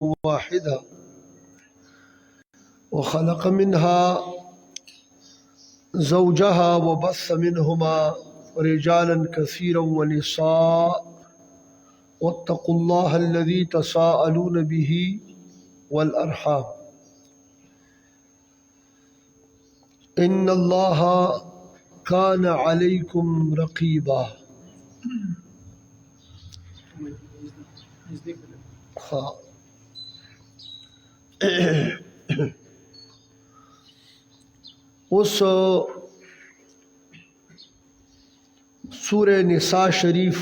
واحدة وخلق منها زوجها وبث منهما رجالا كثيرا ونساء واتقوا الله الذي تساءلون به والأرحام إن الله كان عليكم رقيبا. उस सूरह निसा शरीफ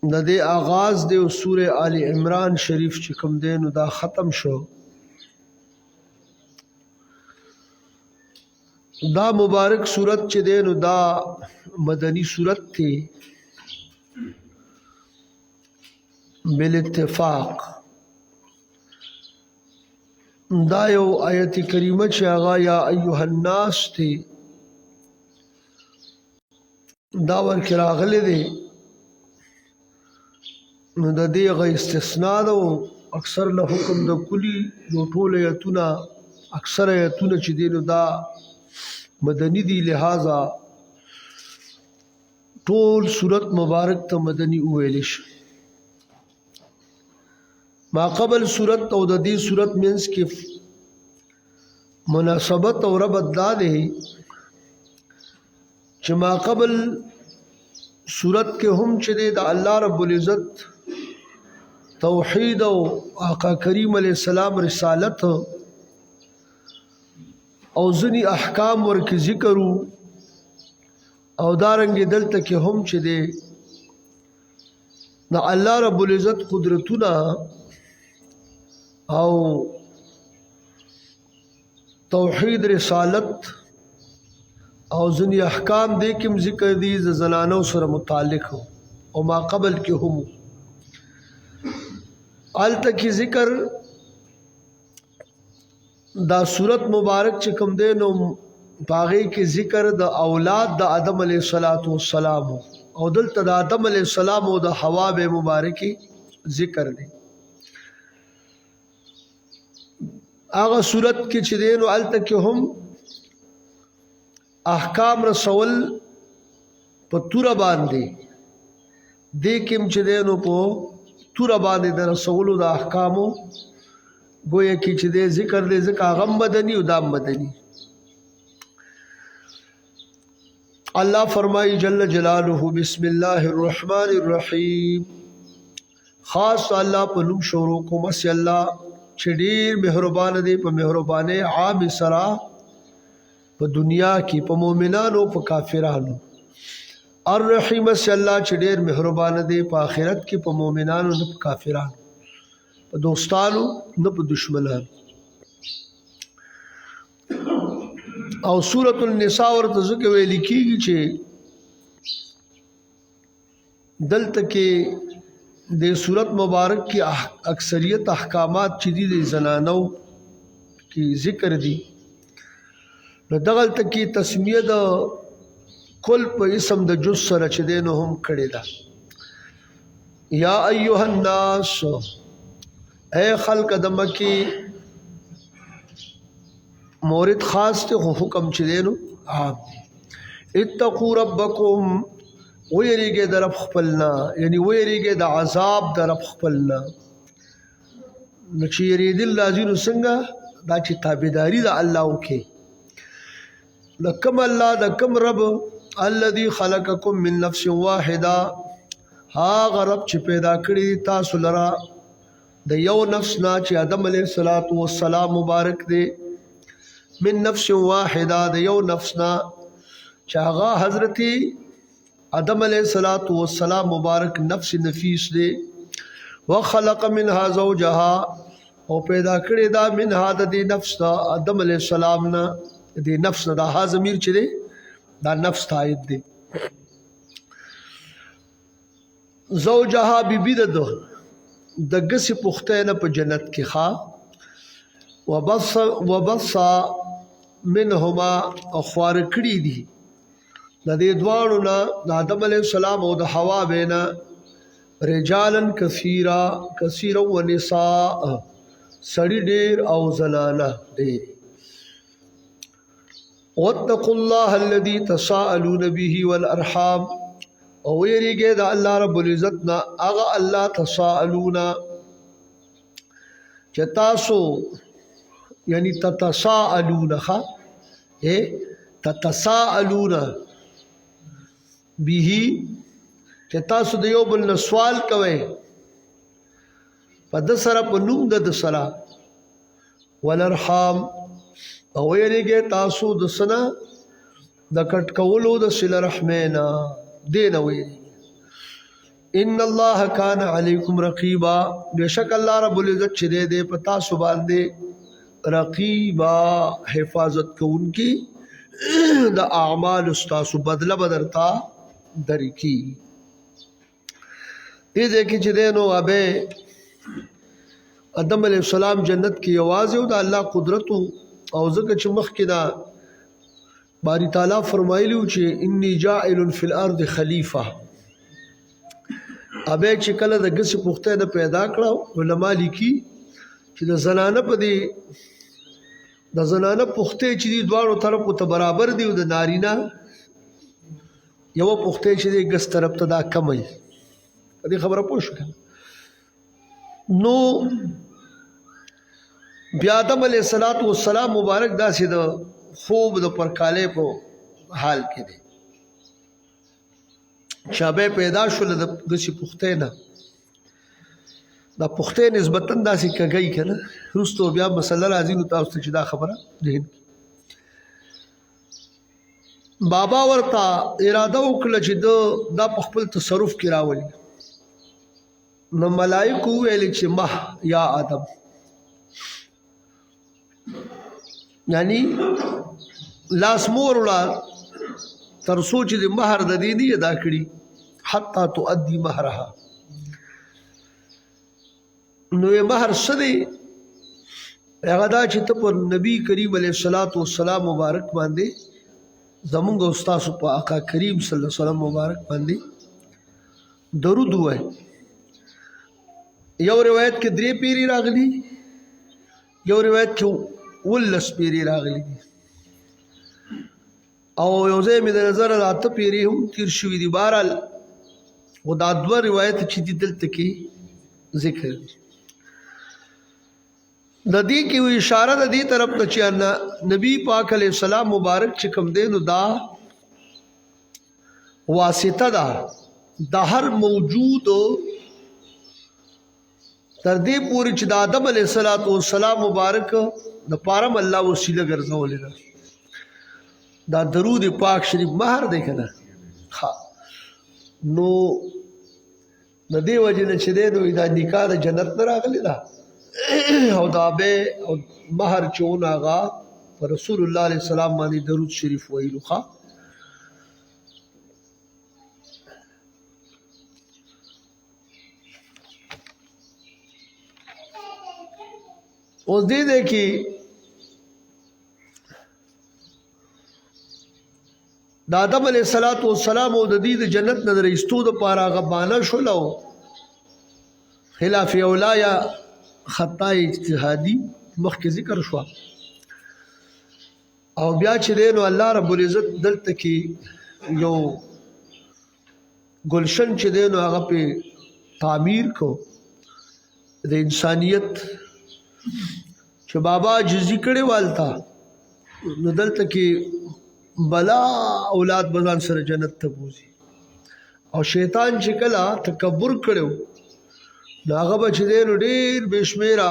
د دې آغاز دی او سورہ آل عمران شریف چې کوم دی نو دا ختم شو. دا مبارک صورت چې دی نو دا مدنی صورت دی بالاتفاق. دا یو آیت کریمه چې هغه یا ایها الناس دی دا ورکې راغلی دی نو د دې هغه استثناء ده او اکثر له حکم د کلی یو ټول ایتونه اکثر ایتونه چې دی نو دا مدنی دی لہذا ټول صورت مبارک ته مدنی وویل شي. ما قبل صورت او د دې صورت مینس کې مناسبت او ربط دا دی چې ما قبل صورت کې هم چې د الله رب العزت توحید او آقا کریم علیہ السلام رسالت او ځنی احکام ورکې ذکر او دارنګ دلته کې هم چې دی د الله رب العزت قدرتونه او توحید رسالت او ځنی احکام دې کوم ذکر دي زنانو سره متعلق او ما قبل کې هم آلته کې ذکر دا صورت مبارک چې کوم دی نو باغی کې ذکر د اولاد د آدم علیه السلام او دلته د آدم علیه السلام او د حوا به مبارکی ذکر دی. هغه صورت کې چې دی نو آلته کې هم احکام رسول په تور باندې دې کوم چې دی نو په تور باندې د رسولو د احکامو گویا کی چې دې ذکر دې ځکه غم مدنی او دام مدنی. الله فرمایي جل جلاله بسم الله الرحمن الرحیم. خاص الله په نوم شروع کوم چې الله چې ډېر مهربان دی په مهربانه عام سره په دنیا کې په مؤمنانو په کافرانو. الرحیم چې الله چې ډېر مهربان دی په آخرت کې په مؤمنانو نه په کافرانو په دوستانو نه په دشمنانو. او سورۃ النساء ورته ځکه ویل کېږي چې دلته کې د سورۃ مبارک کې اکثریت احکامات چې دي د زنانو کې ذکر دي نو دغلته کې تسمیه د کل په اسم د جز سره چې دی نو هم کړی ده. یا ایها الناس اے خلق د مکی مورد خاص ته حکم چې دی نو عام دی. اتقوا ربکم ویریږئ د رب خپلنا یعنی ویریږئ د عذاب د رب خپلنا. نو چې یریدل لازم څنګه دا چې تابعداري د الله وکړي د کوم الله د کوم رب الذي خلقكم من نفس واحده هغه رب چې پیدا کړی تاسو لرا د یو نفس نه چې آدم علیه السلام مبارک دی. من نفس واحده د یو نفس نه چې هغه حضرت آدم علیه السلام مبارک نفس نفیس دی. وخلق منها زوجها او پیدا کړی دا منها د دې نفس دا آدم علیه السلام نه دې نفس نه دا ها ضمیر چې دی دا نفس تایید دی. زوجها بیبی د ګسې پختینه په جنت کې ښا وبص منهما اخوار کړي دي د دې دواړو نه د آدم علیه السلام او د حوا بینا رجالن کثیرا و نساء سړي ډېر او زنانه ډېر. واتقوا الله الذي تساءلون به والارحام او ویریږي د الله رب العزت نه هغه الله تساءلون چې تاسو یعنی تتساءلون تتساءلون به چې تاسو د یو بل نه سوال کوئ په د سره په نوم د سره. والارحام او ویریږي تاسو د سنا د کټ کولو د صله رحمینا دین ویریږي. ان الله کان علیکم رقیبا بشک الله رب العزت چې دې په تاسو باندې رقیبا حفاظت کوونکی د اعمال استاسو بدله بدرتا درکی. دې کې چې دینو ابه آدم علیہ السلام جنت کې आवाज او د الله قدرت او ځکه چې مخ کې دا باری تعالی فرمایلیو چې انی جاعل فی الارض خلیفہ. ابه چې کله د غس پخته د پیدا کړو علما لیکي چې د زنانه په دې د زنانه پخته چې دی دواړو طرفو ته برابر دی او د نارینه یو پخته چې دی غس طرف ته دا کمي. دې خبره پوه شو نو بیا آدم علیہ السلام مبارک داسې د خوب د پرکاله په حال کې دی شابه پیدا شول د غسی پخته نه دا پخته نسبتا داسې کګی کنه رستو بیا مسله راځي نو تاسو ته چې دا خبره ذهن بابا ورته اراده وکړه چې دا په خپل تصرف کې راولي. نو ملائکه ویل چې مه یا آدم یعنی لاس مور ولا تر سوچ دې مہر د دې دی ادا کړی حتا تؤدي مہرها. نو مہر سدي هغه دا چې ته پر نبی کریم علیه السلام مبارک باندې زمونږ استاد په آقا کریم صلی الله علیه وسلم مبارک باندې درود وای. یو روایت کې 3 پیری راغلی یو روایت کې 19 پیری راغلی او یو ځای مې د نظر راته پیری هم تیر شوی دی. بهرحال و دا دوه روایت چې دلته کې ذکر د دې کې اشاره د دې طرف ته چې نبی پاک علیه السلام مبارک چې کوم دی نو دا واسطه ده د هر موجود تر دې پورې چې د آدم علیه السلام مبارک د پارم الله وسیله ګرځولې ده. دا درود پاک شریف مہر دی کنه ها نو د دې وجه نه چې دی نو دا نکاح د جنت نه راغلی ده او دا به مہر چون آغا پر رسول الله علیه السلام باندې درود شریف ویلو ښا. اوس دې کې د آدم علیه السلام او د دې د جنت نه درېستو د پاره غبانه شولو خلاف اولا یا خطا اجتهادي مخکې ذکر شو او بیا چې نو الله رب العزت دلته کې یو گلشن چې نو هغه په تعمیر کو د انسانیت چې بابا جزی کړي والتا نو دلته کې بلا اولاد بزان سره جنت ته بوزي او شیطان چې کله تکبر کړو هغه به چې دی نو ډېر بېشمېره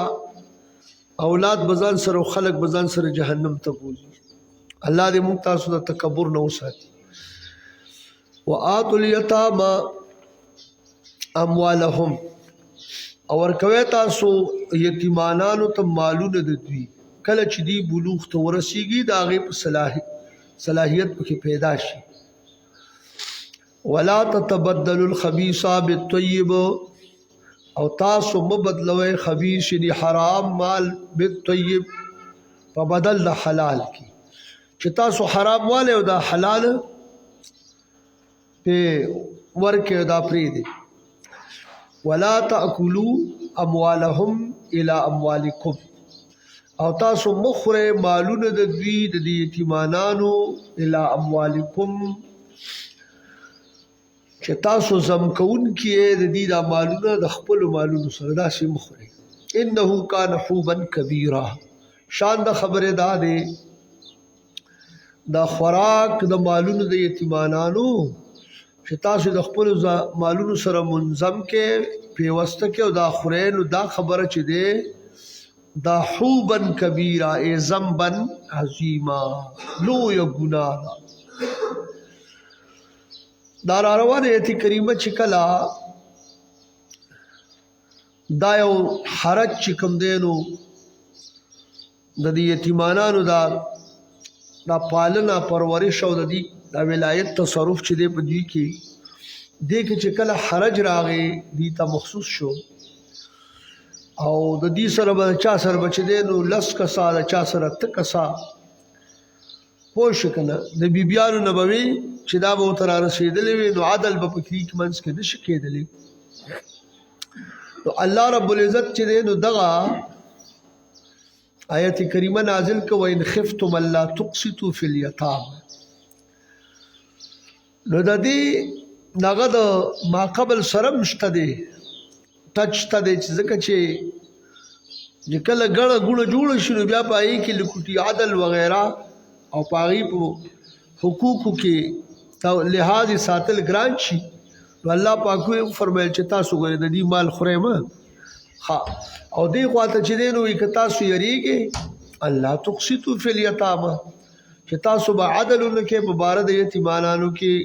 اولاد بزان سره او خلک بزان سره جهنم ته بوزي. الله دې موږ تاسو د تکبر نه وساتي. وآتوا الیتاما اموالهم او ورکوي تاسو یتیمانانو ته مالونه د دوی کله چې دی بلوغ ته ورسیږي د هغې په صلاحیت پکې پیدا شي. ولا تتبدلوا الخبيث بالطيب او تاسو مبدلوي خبيث یعنی حرام مال بالطيب په بدل د حلال کې چې تاسو حرام والے او دا حلال په ورکه دا پری دي. ولا تاکلوا اموالهم الى اموالکم او تاسو مخره مالونه د دوی د یتیمانانو الى اموالکم چې تاسو زم کون کیه د دې د مالونه د خپل مالونو سره داسې مخره انه کان حوبا کبیره شان د خبره ده دا خوراک د مالونو د یتیمانانو چې تاسو د خپل مالونو سره منظم کې پیوسته کې او دا خورین دا خبره چې ده دا حوبا کبیره ای ذنبا عظیما لو یګنا دا روانه ایت کریمه چې کلا دا یو حرج چې کوم دینو د دې یتیمانانو دا پالنه پرورش او د دې دا ولایت تصرف چې دی په دې کې دې کې چې کله حرج راغی دې ته مخصوص شو او د دې سره به چا سره بچ دی نو لس کسا د چا سره تکسا پوښ کنه د بیبیانو نبوي چې دا به تر رسیدلې وي نو عدل به پکې کې منځ کې نشي کېدلې نو الله رب العزت چې دی نو دغه آیت کریمه نازل کو وان خفتم الله تقسطوا فی الیتامى نو د دې نغد ما قبل سره مشته دی ټچ ته دی چې ځکه چې کله ګړه ګوړه جوړ شي بیا پای کې لکوټي عدل وغیرہ او پاغي په حقوقو کې لحاظ ساتل ګران شي نو الله پاک فرمایل چې تاسو غره د دې مال خورئ ما ها او دې خواته چې دین وي که تاسو یریږي الله تقسطوا فی الیتامى چې تاسو به عدل وکړي په بار د یتیمانو کې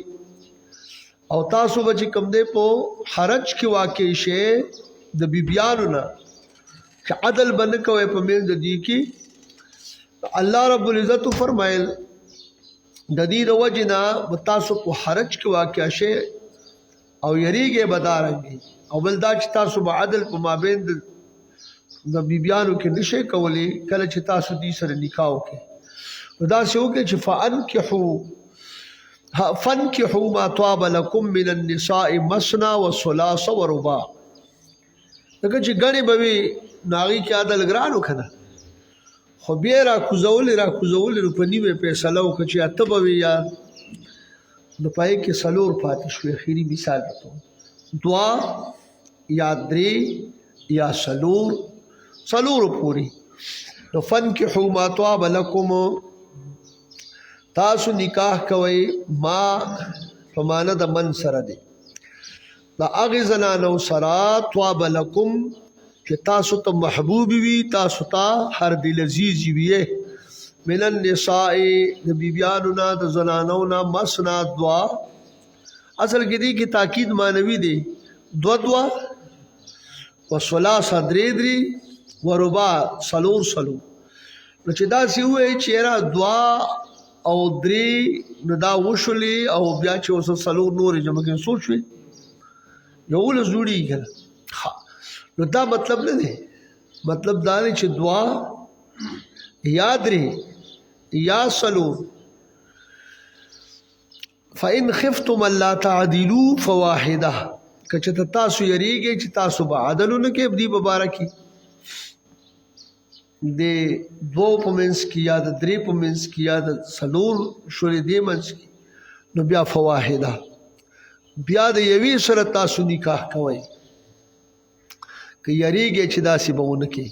او تاسو به چې کم دې په حرج کې واقع شي د بیبیانو نه چې عدل بن کوي په مين د دې کې الله رب العزت فرمایل د دې وجنا تاسو په حرج کې واقع شي او یریږي بدارنګي او بل دا چې تاسو به عدل په مابین د بیبیانو کې نشي کولی کله چې تاسو دې سره نکاح وکړي دا څه وکړي چې فانكحوا ما طاب لكم من النساء مثنى وثلاث ورباع دغه چې غني بوي ناغي کې عدل ګرانو کنه خو بیا را کوزول په نیمه فیصله وکړي چې اته بوي یا نو پای کې سلور پاتې شو اخیری مثال ته دعا یا درې یا سلور پوری نو فانكحوا ما طاب لكم تاسو نکاح کوي ما فمانه د من سره دی دا اغه زنانو سره طاب لكم چې تاسو ته محبوب وي تاسو ته هر دل عزیز وي من النساء د بیبیانو نه د زنانو نه مسنا دعا اصل کې دي کې تاکید مانوي دي دوا وصلاص درې وربا سلور نو چې دا سی وې چې را دعا او درې نو دا وشلې او بیا چې اوس سلور نور جمع کې سوچوي یو له جوړی کړه نو دا مطلب نه دی مطلب دا دی چې دعا یاد لري یا سلور فإن خفتم الله تعدلوا فواحده کچته تاسو یریږي چې تاسو به عدل نه کې دی مبارکي د دو پمنس کی یا د درې پمنس کی یا د سلور شولې دی منس کی نو بیا فواحده بیا د یوې سره تاسو نکاح کوئ که یریږي چې داسې بهونه کې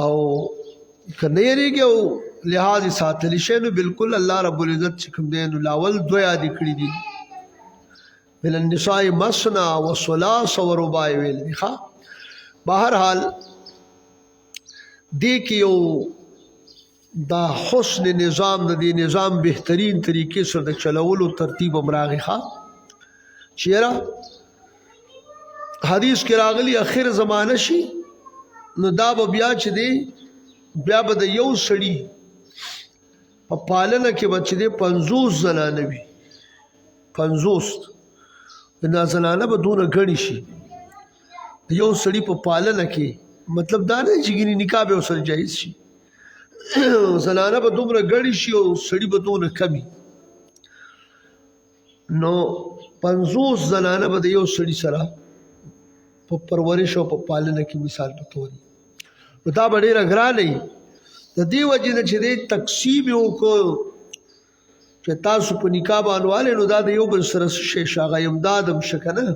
او کنه یریږي او لحاظ ساتل شي نو بالکل الله رب العزت چې کوم دی نو لاول دویا د کړی دي بل النساء مسنا وثلاث ورباع ویل دي ښا بهر حال دی کې یو دا حسن نظام د دې نظام بهترین طریقې سره د چلولو ترتیب امراغي ښا چیرې حدیث کې راغلی اخر زمانه شي نو دا بیا چې دی بیا به د یو سړی په پالنه کې بچ دی 50 زنانه وي 50 د زنانه به دونه غړي شي یو سړی په پالنه کې مطلب دا نه چې ګینه نکاح به سره جایز شي زنانه به دومره غړي شي او سړی به دونه کمی نو 50 زنانه به یو سړی سره په پرورش او په پالنه کې مثال په تور نو دا به ډېره ګرانه وي د دې وجې نه چې دی تقسیم یې وکړو چې تاسو په نکاح باندې والې نو دا د یو بل سره څه شی شي هغه امداد هم شه که نه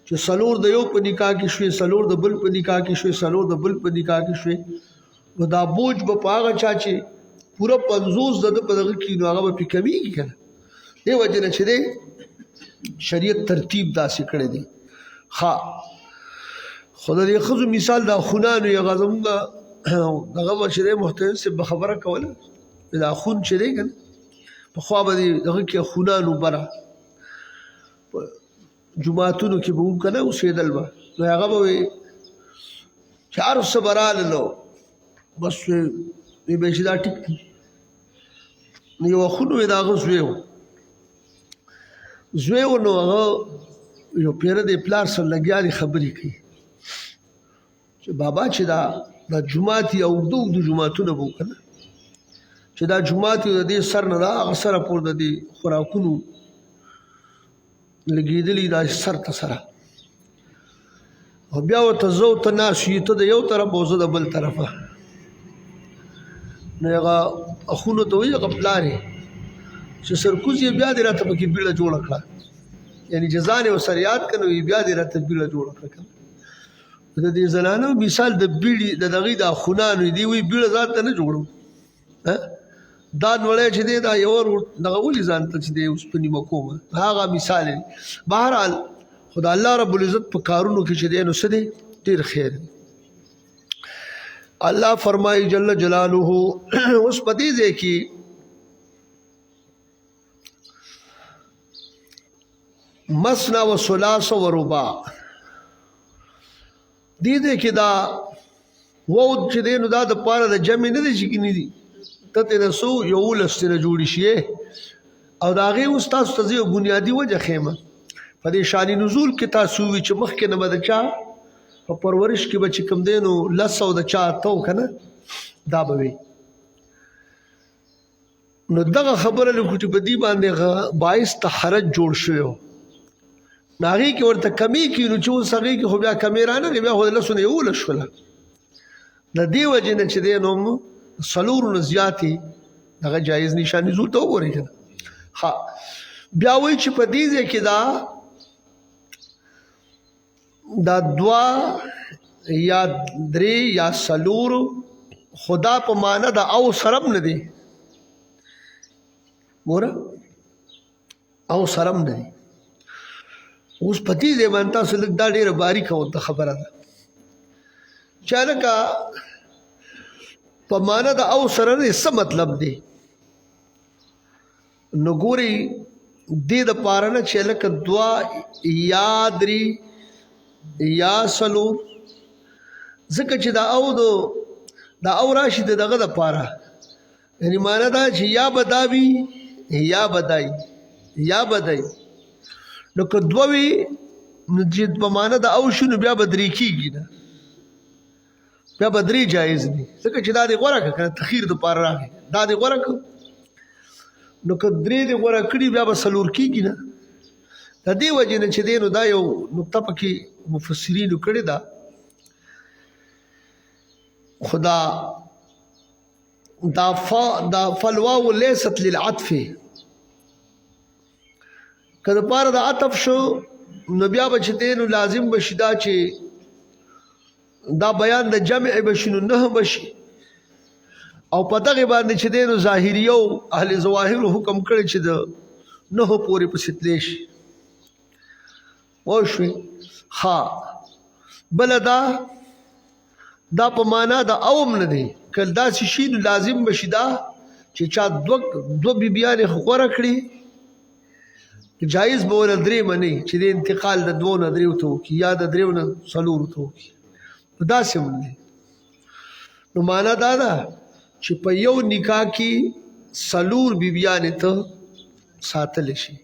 چې څلور د یو په نکاح کې شوې څلور د بل په نکاح کې شوې څلور د بل په نکاح کې شوې نو دا بوج به په هغه چا چې پوره 50 د ده په دغه کې نو هغه به پرې کمیږي که نه دې وجې نه چې دی شریعت ترتیب داسې کړی دی ښه خو د دې ښځو مثال دا خونانو یې هغه زمونږ دغه به چې دی محترم صاحب به خبره کوله دا خون چې دی که نه پخوا به دغه کې خونانو بره جماعتونو کې به که نه اوسېدل به نو هغه به وایي چې هر څه به راللو بس وی به چې دا ټیک دي نو یو خون وی د هغه زوی و زوی و نو هغه یو پیره د پلار سره لګیا دي خبرې کوي چې بابا چې دا جومات یا اوږده اوږده جوماتونه به و که نه چې دا جومات د دې سر نه دا هغه سره پورې د دې خوراکونو لګېدلي دا سر ته سره او بیا ورته زه ورته ناست یو ته د یو طرف او زه د بل طرفه نو هغه اخونو ته وایي هغه پلار یې چې سرکوز یې بیا دې راته پکې بیړه جوړه کړه یعنې چې ځان یې ورسره یاد کړه نو بیا دې راته بیړه جوړه کړه که د دې زنانو مثال د بیړې د دغې د اخونانو دي وایي بیړه ځان ته نه جوړو دا نوړی چې دی دا یو دغه ولې ځان ته چې دی اوس په نیمه کومه هغه مثال دی بهرحال خو د الله رب العزت په کارونو کې چې دی نو څه دی ډېر خیر دی الله فرمایي جل جلاله اوس په دې ځای کې مثنى و ثلاث و رباع دې ځای کې دا وو چې دی نو دا د پاره د جمع نه دی چې کینی دي ته تېنه څو 11 تېنه جوړې شي او د هغې اوس تاسو ته زه یو بنیادي وجه ښیم په دې شان نزول کې تاسو ووي چې مخکې نه به د چا په پرورش کې به چې کوم دی نو 10 د چا اتو که نه دا به وي نو دغه خبره لکو چې په دې باندې باعث ته حرج جوړ شوی و نو هغې کې ورته کمې کړي نو چې اوس هغې کې خو بیا کمې رانغلې بیا خو د 10 نه 11 شوله د دې وجې نه چې دی نو څلورو نه زیاتې هغه جایز نشان نزول ته وګورئ که نه ښه بیا وایي چې په دې ځای کې دا 2 یا 3 یا 4 خدا په معنا د او سرم نه دی ګوره او سرم نه دی اوس په دې ځای باندې تاسو لږ دا ډېره باریکه ورته خبره ده چې هلکه په معنا د او سره نه څه مطلب دی نو ګورئ دې دپاره نه چې هلکه 2 یا 3 یا 4 ځکه چې دا او راشي د دغه دپاره یعنې معنا دا چې یا به دا وي یا به دا یا به دی نو که 2 وي نو چې په معنا د او شو نو بیا به 3 کېږي نه بیا به 3 جایز دي ځکه چې دا دې غوره کړه که نه تخیر دپاره راغی دا دې غوره کړه نو که 3 دې غوره کړي بیا به 4 کېږي نه د دې وجې نه چې دی نو دا یو نقطه پکې مفسرینو کړې ده خو دا فالواو لیست للعطف که دپاره د عطف شو نو بیا به چې دی نو لازم به شي دا چې دا بیان د جمع بشي نو 9 بشي او په دغې باندې چې دی نو ظاهریو اهل ظواهرو حکم کړی چې د 9 پورې پسې تللی شي پوه شوې ښه بله دا په معنا د اوم نه دی که داسې شي نو لازم به شي دا چې چا 2 بیبیانې غوره کړي جایز به وله 3 منی چې د انتقال د 2 نه 3 ته وکړي یا د 3 نه 4 ته وکړي داسې هم دی نو معنا دا ده چې په یو نکاح کې 4 بیبیانې ته ساتلی شي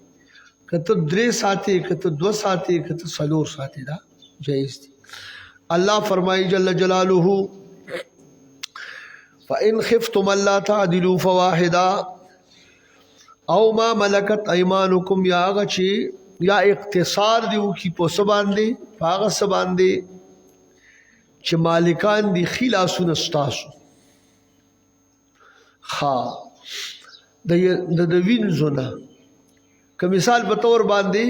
که ته 3 ساتې که ته 2 ساتې که ته 4 ساتې دا جایز دی الله فرمایي جل جلاله فإن خفتم ألا تعدلوا فواحدا او ما ملکت ایمانکم یا هغه چې یا اقتصار دی وکي په څه باندې په هغه څه باندې چې مالکان دي ښي لاسونه ستاسو د وینځو نه که مثال په طور باندې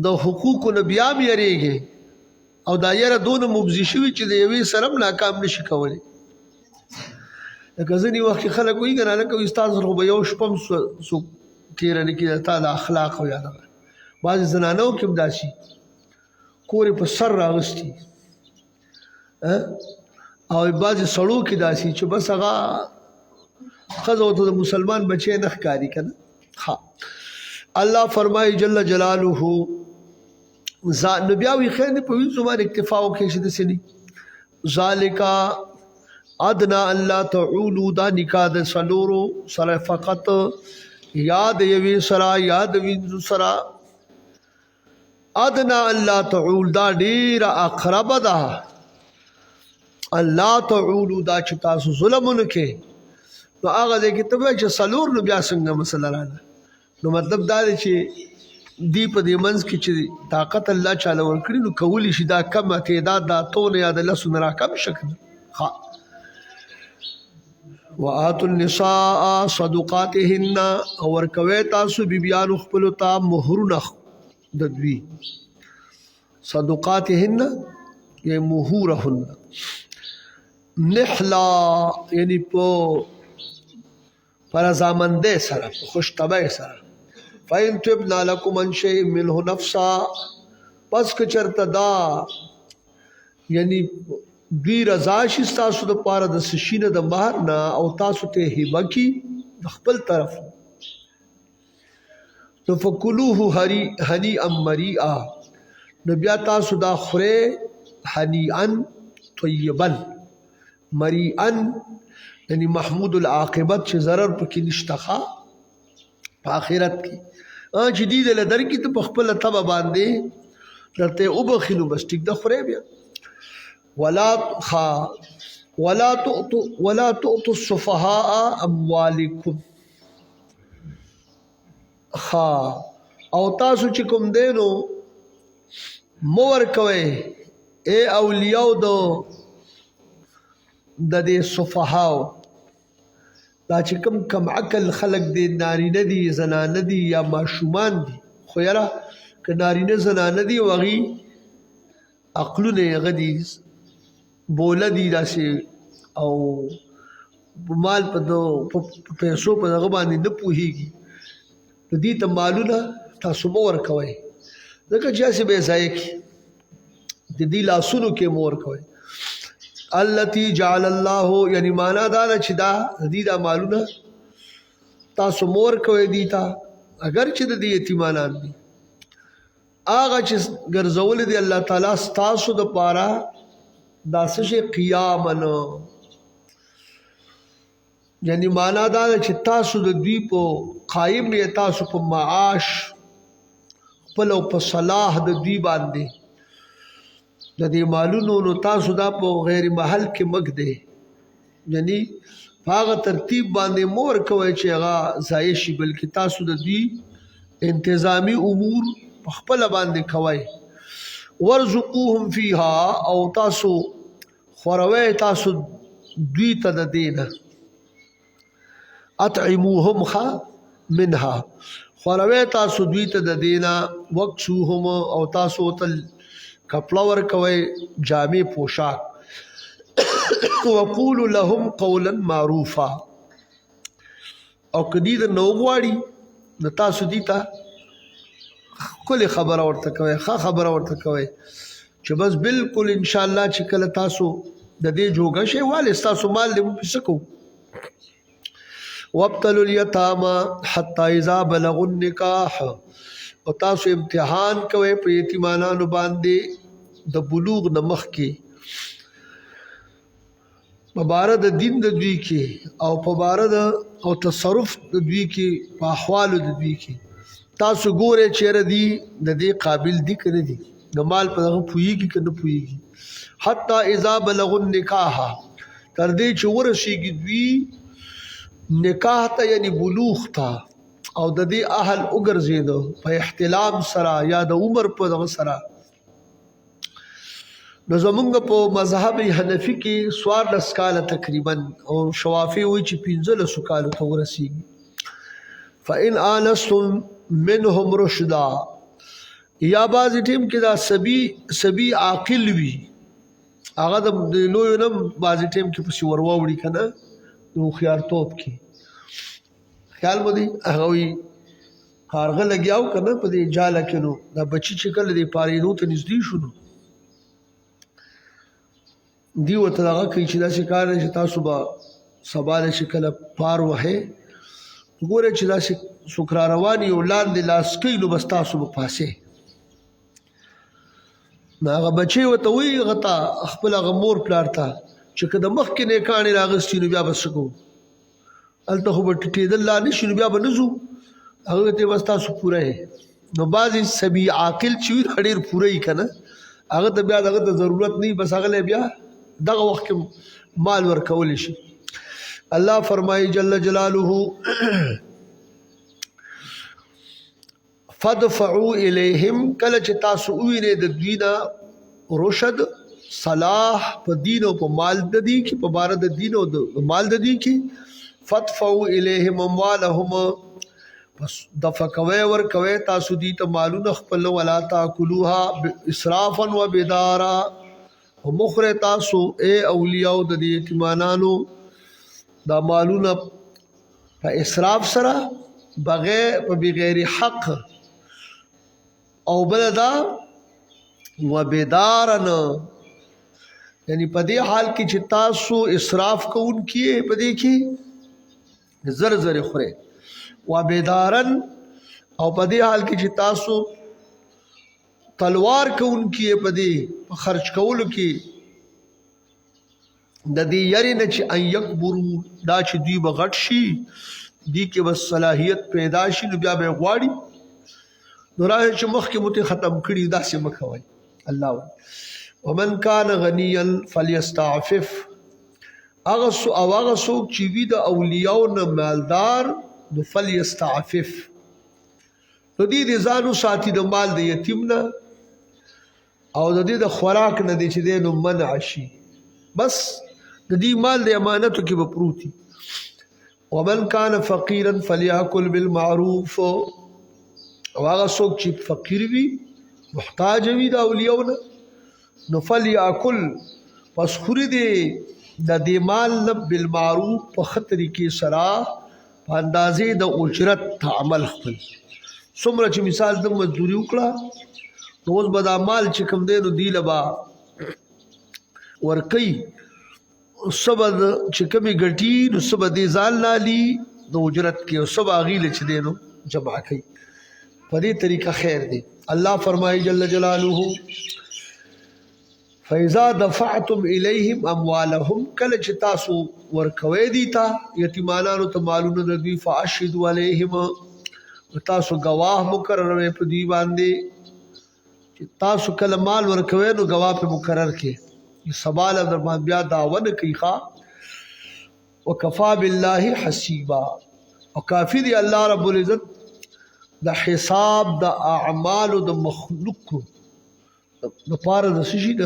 د حقوقو نه بیا هم یریږي او دا یره دونه مبزي شوي چې د یوې سره هم ناکام نشي کولی لکه ځینې وخت کې خلک وایي که نه لکه ستاسو خو به یو شپه هم څوک تېره نه کړي د تا د اخلاق او یا دغه بعضې زنانو کې هم داسې کور یې په سر راغستي او بعضې سړو کې داسې چې بس هغه ښځه ورته د مسلمان بچی نه ښکاري که نه الله فرمایي جل جلاله نو بیا وي خیر دی په وینځو باندې اکتفا وکړئ چې داسې نه ذالک ادنا الله تعولو دا نکاح د څلورو سره فقط یا د یوې سره یا د وینځو سره ادنا الله تعول دا ډیره اقرب ده الله تعولو دا چې تاسو ظلم ونه کې نو هغه ځای کې ته وایې چې څلور نو بیا څنګه مسله راغله نو مطلب دا دی چې دی په دې منځ کې چې طاقت الله چاله ورکړي نو کولی شي دا کمه تعداد د اتو نه یا د لسو نه راکم شکل وآتوا النساء صدقاتهن او ورکوي تاسو بیبیانو خپلو ته مهرونه د دوی صدقاتهن یا مهورهن نحلا یعنی په رضامندۍ سره په خوش طبعۍ سره فإن تبنا لكم عن شيء منه نفسا پس که چرته دا یعنی دوی رضا شي ستاسو دپاره د څه شي نه د مهر نه او تاسو ته هبه کي د خپل طرف نو فکلوه هنیئا مریئا نو بیا تاسو دا خورئ هنیئا طیبا مریئا یعنی محمود العاقبت چې ضرر پکې نشته په آخرت کې چې دې دله درکړي ته په خپله طبع باندې درته یې وبخي نو بس ټیک ده خورئ بیا ولا تؤتوا السفهاء اموالکم او تاسو چې کوم دی نو مه ورکوئ ای اولیاو د دې سفهاو دا چې کم عقل خلق دی نارینه دی زنانه دی یا ماشومان دي خو یاره که نارینه زنانه دی او هغې عقلونه یې هغه دي بوله دي داسې او مال په پیسو په دغه باندې نه پوهېږي نو دې ته مالونه تاسو مه ورکوئ ځکه چې هسې به یې ضایع کړي د دې لاسونو کې مه ورکوئ التي جعل الله یعنی معنا دا چې دا دې دا مالونه تاسو مه ورکوئ دې ته اگر چې د دې یتیمانان دي هغه چې ګرځولي دي الله تعالی ستاسو دپاره دا څه شی قیامن یعنی معنا دا چې تاسو د دوی په قایم یې تاسو په معاش خپل او په صلاح د دوی باندې د دې مالونو نو تاسو دا په غیر محل کې مږدئ یعنی په هغه ترتیب باندې مه ورکوئ چې هغه ضایع شي بلکې تاسو د دوی انتظامي امور په خپله باندې کوئ ورزقوهم فیها او تاسو خوروئ تاسو دوی ته د دې نه اطعموهم منها خوروئ تاسو دوی ته د دې نه وکسوهم او تاسو ته کپړه ورکوئ جامې پوشاک وقولوا لهم قولا معروفا او که دې درنه وغواړي نو تاسو دې ته ښکلې خبره ورته کوئ ښه خبره ورته کوئ چې بس بالکل انشاءالله چې کله تاسو د دې جوګه شئ والې ستاسو مال دې موږ څه کوو وابتلوا اليتامى حتى اذا بلغوا النکاح او تاسو امتحان کوئ په یتیمانانو باندې د بلوغ نه مخکې په باره د دین د دوی کې او په باره د او تصرف د دوی کې په احوالو د دوی کې تاسو ګورئ چېرې دي د دې قابل دي که نه دي د مال په دغه پوهېږي که نه پوهېږي حتی اذا بلغوا النکاح تر دې چې ورسېږي دوی نکاح ته یعنی بلوغ ته او د دې اهل وګرځېدو په احتلام سره یا د عمر په دغه سره نو زمونږ په مذهب حنفي کې 14 کاله تقریبا او شوافی وایي چې 15 کالو ته ورسیږي فإن آنستم منهم رشدا یا بعضې ټیم کې دا سبي عاقل وي هغه د لویو نه بعضې ټیم کې پسې ورواوړي که نه د هوښیارتوب کې خیال مو دی هغه وایي کارغه لګیا و که نه په دې جاله کې نو دا بچي چې کله دې پارېدو ته نږدې شو نو دی ورته دغه کوي چې داسې کار دی چې تاسو به سبا دی چې کله پار وهئ ګورئ چې داسې څوک را روان یو لاندې لاس کوي نو بس تاسو به پاسئ نو هغه بچی ورته وایي هغه ته خپل هغه مور پلار ته چې که د مخکې نه یې کاڼې راغستي نو بیا به څه کوو هلته خو به ټیټېدل لا نه شي نو بیا به نه ځو هغه ته بس تاسو پوره یې نو بعضې سبي عاقل چې وي ډېر پوره یي که نه هغه ته بیا دغه ته ضرورت نه وي بس هغه بیا دغه وخت کې مال ورکولی شي الله فرمایي جل جلاله فدفعوا الیهم کله چې تاسو ووینئ د دوی نه رشد صلاح په دین او په مال د دوی کې په باره د دین او د مال د دوی کې فدفعوا الیهم اموالهم پس دفع کوئ ورکوئ تاسو دوی ته مالونه خپل ولا تاکلوها اسرافا و بدارا ومخره تاسو اے اولیاء د دې یتیمانانو دا مالونه په اسراف سره بغیر حق او بل دا وبدارن یعنی په دې حال کې چې تاسو اسراف کوونکي په دې کې زر زر خوره وبدارن او په دې حال کې چې تاسو تلوار کوونکي په دې خرج کولو کې د دې یری نه چې ان یکبرو دا چې دوی به غټ شي دې کې بس صلاحیت پیدا شي نو بیا به غواړي نو راځي چې مخکې مو ته ختم کړي داسې مه کوئ الله ومن کان غنیا فلیستعفف هغه څوک چې وي د اولیاءو نه مالدار نو فلیستعفف نو دې ځان وساتي د مال د یتیم نه او د دې د خوراک نه دی چې دی نو منع شي بس د دې مال د امانتو کې به پروتي ومن کان فقیرا فلیاکل بالمعروف او هغه څوک چې فقیر وي محتاج وي د اولیاءو نه نو فلیاکل پس خوري دی د دې مال نه بالمعروف په ښه طریقې سره په اندازې د اجرت عمل خپل څومره چې مثال د مزدوري وکړه نو اوس به دا مال چې کوم دی نو دی له به ورکوي څه به چې کومې ګټي نو څه به دې ځان لالي د اجرت کې او څه به هغې له چې دی نو جمع کوي په دې طریقه خیر دی الله فرمایي جل جلاله فإذا دفعتم إليهم أموالهم کله چې تاسو ورکوئ دي ته یتیمانانو ته مالونه د دوی فاشهدوا علیهم تاسو گواه مقرروئ په دوی باندې چې تاسو کله مال ورکوئ نو گواه په مقرر کې سباله در باندې بیا دعوه نه کوي ښه وکفا بالله حسیبا او کافی دی الله رب العزت د حساب د اعمالو د مخلوق د پاره د شي د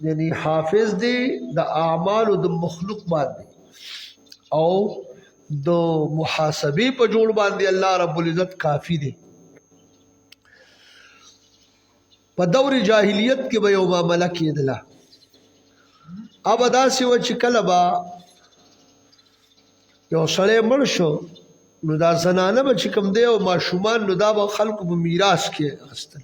یعنی حافظ دی د اعمالو د مخلوق باندې او د محاسبه په جوړ باندې الله رب العزت کافی دی په دور جاهلیت کې به یو معاملہ کېدله اب داسې و چې کله به یو سړی مړ شو نو دا زنانه به چې کوم دی او ماشومان نو دا به خلکو په میراث کې اخیستل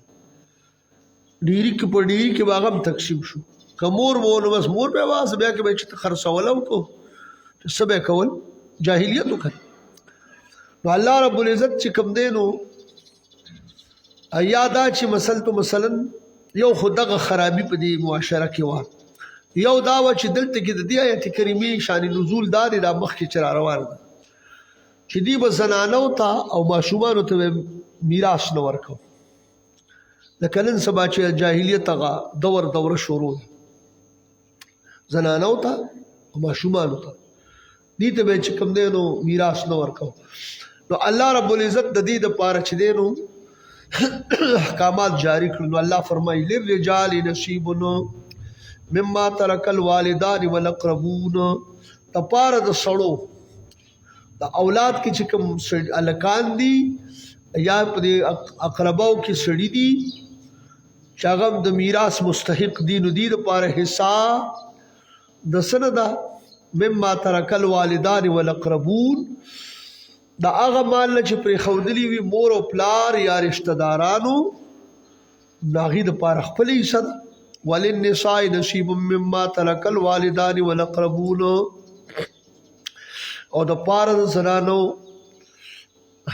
ډیری کې په ډیری کې به هغه هم تقسیم شو که مور به نو بس مور به واسه بیا کې به چې خرڅول وکړو چې څه به کول جاهلیت وکړ نو الله رب العزت چې کوم دی نو یا دا چې مثلا یو خو دغه خرابي په دې معاشره کې وه یو دا و چې دلته کې د دې آیت کریمې شان نزول دا دی دا مخکې چې را روان ده چې دوی به زنانو ته او ماشومانو ته میراث نه ورکو لکه نن سبا چې جاهلیت هغه دوره شروع ده زنانو ته او ماشومانو ته دې ته به چې کوم دی نو میراث نه ورکو نو الله رب العزت د دې د پاره چې دی نو احکامات جاری کړل. نو الله فرمایي للرجال نصیب مما ترک الوالدان والاقربون، د پاره د سړو د اولاد کې چې کوم الکان دي یا په دې اقرباو کې سړي دي چې هغه د میراث مستحق دي، نو دې لپاره حصہ د سنه ده مما ترک الوالدان والاقربون، دا هغه مال چې پرې ښودلي وي مور او پلار یا رشتہ دارانو، د هغې دپاره خپل حصه ده. وللنساء نصیب مما ترک الوالدان والاقربون، او د پاره د زنانو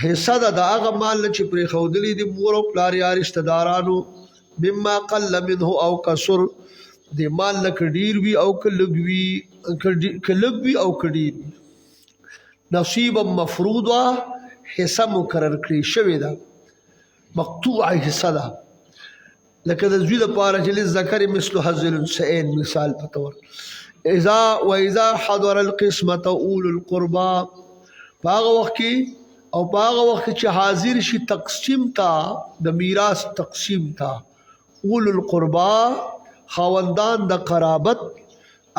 حصہ ده د هغه مال چې پرې ښودلي دي مور او پلار یا رشتہ دارانو، مما قل منه او کثر، د مال نه که ډېر وي او که لږ وي او که ډېر وي. نصیبا مفروضه، حصہ مقرر کړې شوې ده، مقطوعه حصہ ده، لکه د زوی دپاره چې للذکر مثل حظ الانثیین مثال په طور. واذا حضر القسمة اولو القربى، په هغه وخت کې او په هغه وخت کې چې حاضر شي تقسیم ته د میراث تقسیم ته اولو القربى خاوندان د قرابت،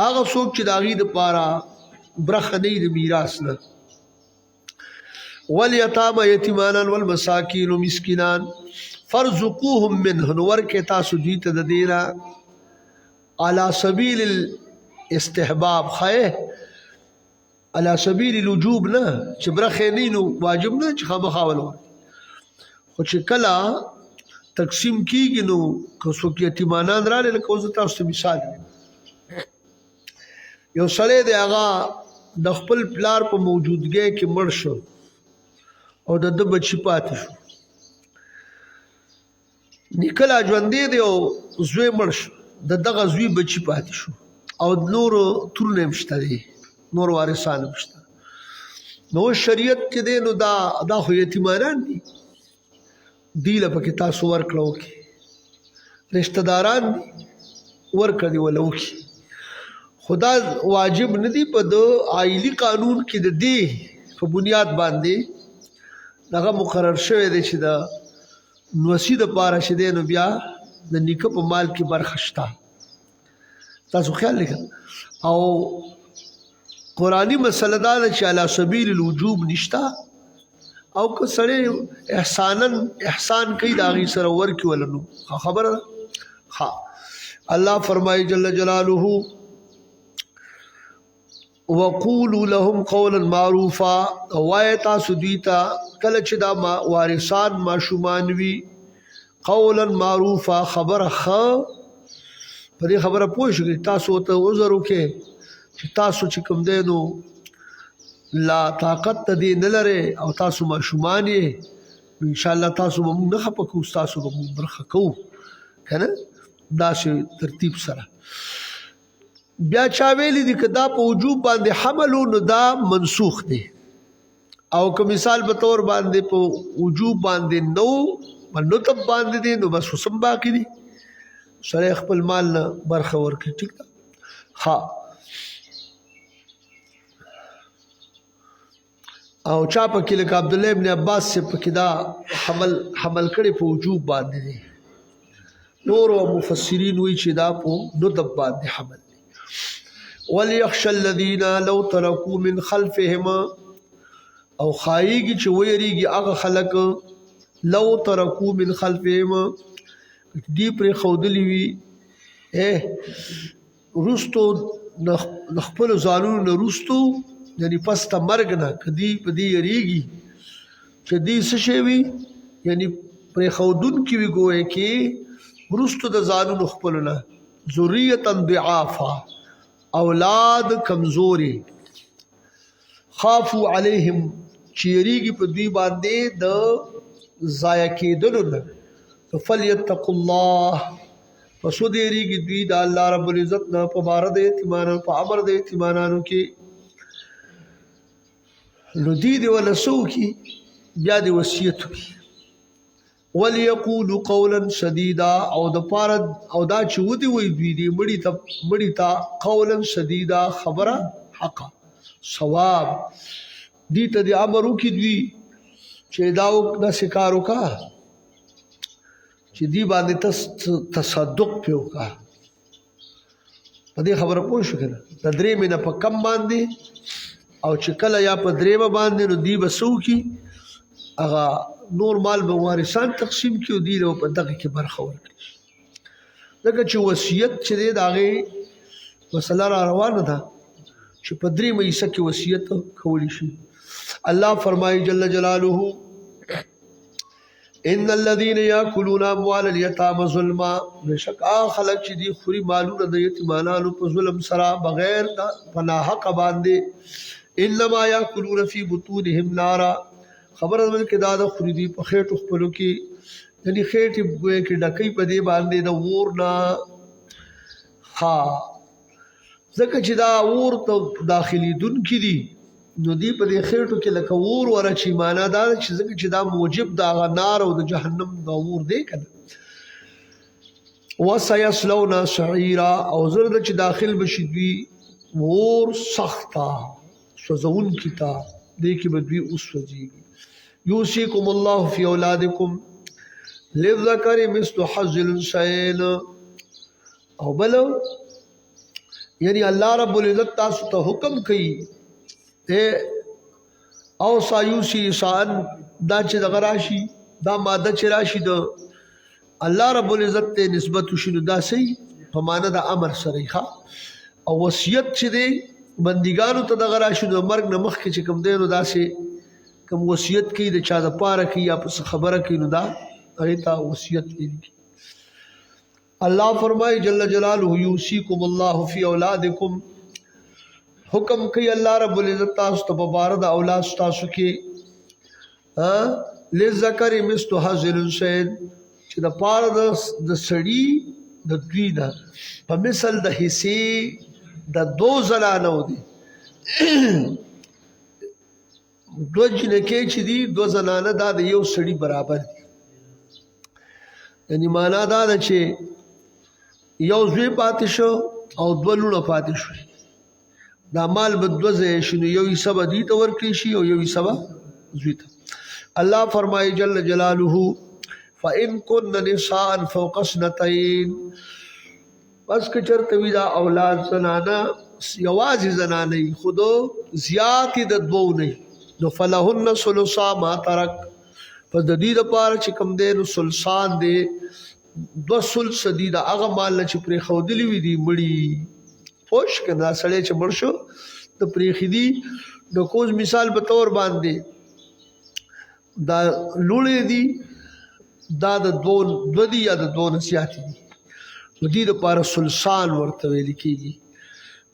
هغه څوک چې د هغې دپاره برخه نه وي د میراث نه. والیتامى یتیمانان والمساکین مسکینان فرزقوهم منه، نو ورکې تاسو دوی ته د دې نه علی سبیل الاستحباب، خیر علی سبیل الوجوب نه چې برخې نه نو واجب نه چې خامخا ولورکړي، خو چې کله تقسیم کیږي نو که څوک یتیمانان راغلي، لکه اوس تاسو ته مثال ویم، یو سړی دی هغه د خپل پلار په موجودګۍ کې مړ شو او د ده بچي پاتې شو، نیکه لا ژوندی دی او زوی مړ شو، د دغه زوی بچي پاتې شو او نورو ترونه هم شته دی، نور وارثان هم شته. نو شریعت چې دی نو دا خو یتیمانان دي، دی له پکې تاسو ورکړه وکړي، رشتہ داران دي ورکړه دې وله وکړي، خو دا واجب نه دي په د عائلي قانون کې د دې په بنیاد باندې دغه مقرر شوی دی چې د نوسي دپاره چې دی نو بیا د نیکه په مال کې برخه شته. تاسو خیال لکه او قرآني مسله دا ده چې علی سبیل الوجوب نشته، او که سړی احسان کوي د هغې سره ورکړي وله نو خبره ده. الله فرمایي جل جلاله وقولوا لهم قولا معروفا، وایه تاسو دوی ته کله چې دا وارثان ماشومان وي قولا معروفا، خبره ښه، په دې خبره پوه شئ، تاسو ته عذر وکړئ چې تاسو چې کوم دی نو لا طاقت ته دې نه لرئ او تاسو ماشومان یې، انشاءالله تاسو به موږ نه خفه کوو، تاسو به موږ برخه کوو که نه، داسې ترتیب سره. بیا چا ویلی دي که دا په وجوب باندې حمل و نو دا منسوخ دی، او که مثال په طور باندې په وجوب باندې نو په نطب باندې دی نو بس حسن باقی دی، سړی خپل مال نه برخه ورکړي. ټیک ده. او چا پکې لکه عبدالله ابن عباس سے پکې دا حمل کړي په وجوب باندې دی، نور مفسرین وی چې دا په ندب باندې حمل دی. وليخشى الذين لو تركوا من خلفهم، او خایږي چې ویریږي هغه خلک لو تركوا من خلفهم دی پر خودلی وی رستو نخپل ځانونو نه رستو، یعنی پس تا مرګ نه کدی په دې یریږي چې دې څه شی وي، یعنی پر خودون کې وی ګوې کې رستو د ځانونو خپل نه ذریه ضعافا، اولاد کمزوري، خافوا علیهم چې یریږي په دوی باندې د ضایع کېدلو نه، فلیتقوا الله، پس ودېریږي دوی د الله رب العزت نه په باره د یتیمانو په امر د یتیمانانو کې، نو دی دې وله څه وکړي بیا دې وصیت وکړي. وليقولوا قولا سديدا، او د پاره او دا چې ودی وي دوی دې مړي ته قولا سديدا، خبره حقه صواب، دې ته دې امر وکړي دوی چې دا سکار وکا چې دی باندې تصدق په وکا په دې خبره پوه شو کنه د درې مینه په کم باندې او چې کله یا په درېمه باندې نو دی بسو کی هغه نور مال به وارثان تقسیم کیو دی له په دغه کې برخه ورکړي لکه چې وصیت چې دی د هغې مسله را روانه ده چې په درېمه حصه کې وصیت کولی شي الله فرمایي جل جلاله ان الذين ياكلون اموال اليتامى ظلما بشک خلق چې دی خوري مالونه د یتیمانو په ظلم سره بغیر د پناه حق باندې انما ياكلون في بطونهم نارا خبره ده کې دا د خوري دی په خېټو خپلو کې یعنی خېټې ګوې کې ډکې په دې باندې د اور نه ها ځکه چې دا اور ته داخلي دن کې دي نو دی په دې خېټو کې لکه اور ورچی معنا دا چې ځکه چې دا موجب د نار او د جهنم د اور دی کنه وسيصلون سعيرا او زرد چې داخل بشي دوی اور سختا سوزون کیتا دې کې بدوی اوس وځي یوسیکم الله فی اولادکم للذکر مثل حظ الانثیین او بلو یعنی الله رب العزت تاسو ته حکم کوي او سایوسی سان دا چې دغه راشي دا ماده چې راشي د الله رب العزت ته نسبت شنو دا صحیح په معنا د امر سره ښه او وصیت چې دی بندګانو ته دغه راشي د مرګ نه مخکې چې کوم دی نو داسې کوم وصیت کوي د چا د پاره کوي یا په خبره کوي نو دا هغې ته وصیت ویل الله فرمایي جل جلاله یوصیکم الله فی اولادکم حکم کوي الله رب العزت تاسو ته په باره د اولاد تاسو کې للذکر مثل حظ الانثیین چې د پاره د سړي د دوی ده په مثل د حصې د دو زنانو دي دو جنکې چې دي دو زنانه دا د یو سړي برابر دي یعنی معنا دا ده چې یو زوی پاتې شو او دوه لوڼه پاتې شو دا مال به دوه ځای شي نو یو حصه به دوی ته ورکړی شي او یو حصه به زوی ته الله فرمایي جل جلاله فإن كن نساء فوق اثنتين بس که چرته وي دا اولاد زنانه یوازې زنانه خود زیاتې د دوو نه نو فلهن ثلثا ما ترک پس د دې لپاره چې کوم دی نو ثلثان دی دو ثلث دي د هغه مال چې پرې ښودلي وي دي مړي پوش که دا سړی چې مړ شو د پرېښي دي د کوز مثال په طور باندې دا لوڼې دي دا د دو دي یا د دو نه زیاتې دي نو دې دپاره ثلثان ورته ویل کېږي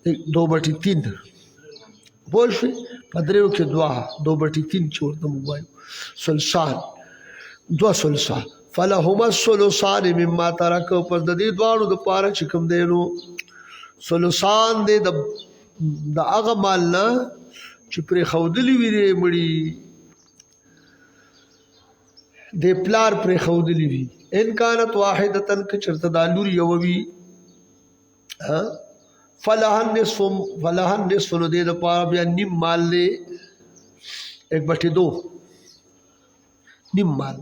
2/3 پوه شوې په دریو کې 2/3 چې ورته موږ وایو ثلثان 2 ثلثه فلهما الثلثان مما ترک پس د دې دواړو دپاره چې کوم دی نو ثلثان دی د هغه مال نه چې پرې ښودلي وي دی مړي د پلار پرې ښودلي وي ان کانت واحدة که چېرته دا لور یوه وي فلها النصف نو دې دپاره بیا نیم مال دی 1/2 نیم مال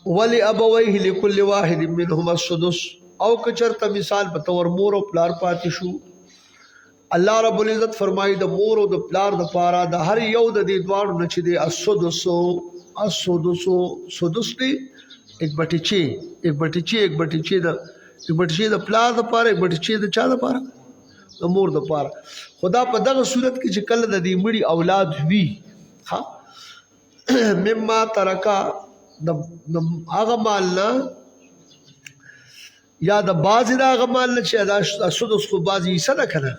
ولأبويه لكل واحد منهما السدس او که چرته مثال په تور مور او پلار پاتې شو الله رب العزت فرمایي د مور او د پلار د پاره د هر یو د دې دواړو نه چې دی السدس دی 1/6 د پلار د پاره 1/6 د چا د پاره د مور د پاره خدا په دغه صورت کې چې کله د دې مړي اولاد وي ها مما ترکا د هغه مال نه یا د بعضې د هغه مال نه چې دا سدس خو بعضې حصه ده که نه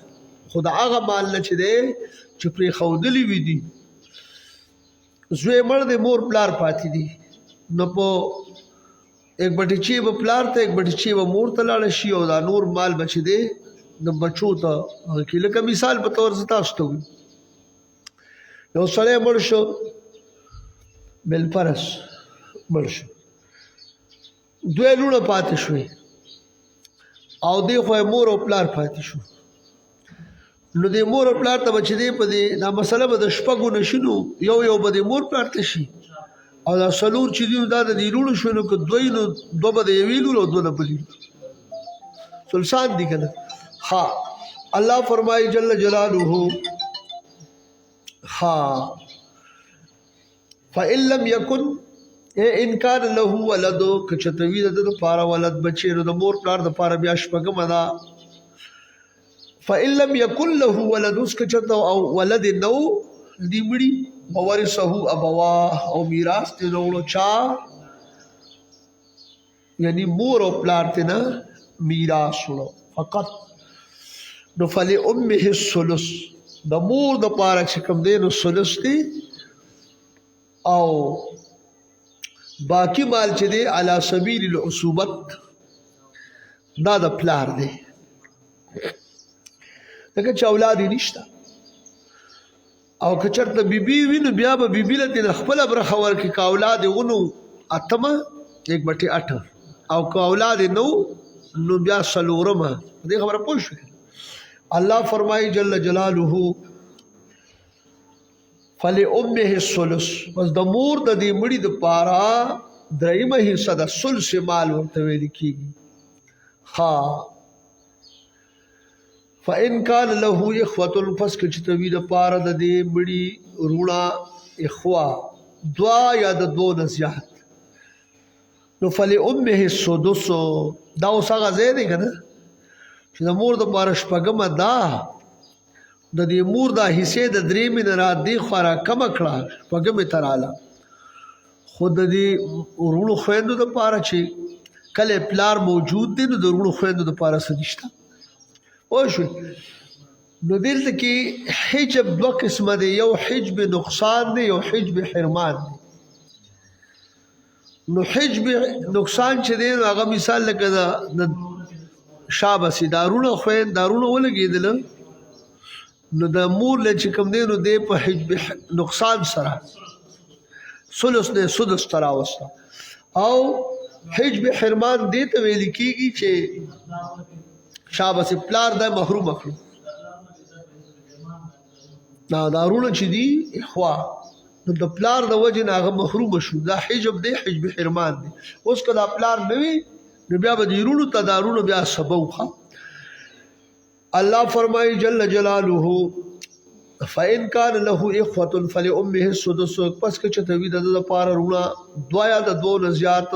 خو د هغه مال نه چې دی چې پرې ښودلي وي دي زوی مړ دی مور پلار پاتې دي نو په 1/6 به پلار ته 1/6 به مور ته لاړه شي او دا نور مال به چې دی د بچو ته کې لکه مثال په طور زه تاسو ته وي یو سړی مړ شو بلفرس مړ شو دوی لوڼه پاتې شوې او دی خو مور او پلار پاتې شو نو د مور او پلار ته به چې دی په دې دا مسله به د شپږو نه شي نو یو یو به د مور پلار ته شي او دا څلور چې دي نو دا د دې لوڼو شو نو که دوی نو دوه به د یوې لور او دوه د بلې ثلثان دي که نه ها الله فرمایي جل جلاله ها فإن لم يكن ان کان له ولد کچتوی د پاره ولد بچی نو د مور پلار د پاره بیا شپږم دا فإن لم يكن له ولد اس کچته او ولد نو دی مړي وورثه ابواه او میراث ته نوړو چا یعنی مور او پلار ته نه میراث ورو فقط نو فلی امه الثلث د مور د پاره چې کوم دی نو ثلث دی او باقی مال چې دی علی سبیل العصوبت دا د پلار دی لکه چې اولاد یې نشته او که چېرته بیبي وي نو بیا به بیبي له دې خپله برخه ورکړي که اولاد یې ونو اتمه 1/8 او که اولاد یې نو نو بیا څلورمه دې خبره پوه شوې الله فرمایي جل جلاله فلأمه الثلث بس د مور د دې مړي د پاره درېیمه حصہ د ثلث مال ورته ویل کېږي ها فإن كان له إخوة پس که چې توی د پاره د دې مړي روڼه اخوا دوا یا د دو نه زیات نو فلأمه السدس دا اوس هغه ځای دی که نه چې د مور د پاره شپږمه دا د دې مور دا حصې د درېیمې نه را دې خوا را کمه کړه شپږمې ته راله خو د دې وروڼو خویندو دپاره چې کله پلار موجود دی نو د وروڼو خویندو دپاره څه نشته پوه شوې نو دلته کې حجب دوه قسمه دی یو حجب نقصان دی یو حجب حرمان دی نو حجب نقصان چې دی نو هغه مثال لکه د شابسي دارونه خویند دارونه ولګېدله نو د مور له چې کوم دی نو دی په حجب نقصان سره ثلث نه سدس ته راوسته او حجب حرمان دې ته ویل کېږي چې شابسي پلار د محروم کړو دا دارونه چې دي اخوا نو د پلار د وجې نه هغه محروم شو دا حجب دی حجب حرمان دی اوس که دا پلار نه وي نو بیا به د وروڼو ته دارونه بیا سبب وخه الله فرمایي جل جلاله فإن كان له إخوة فلأمه السدس پس که چته وي د پاره رونه دوا یا د دو نه زیات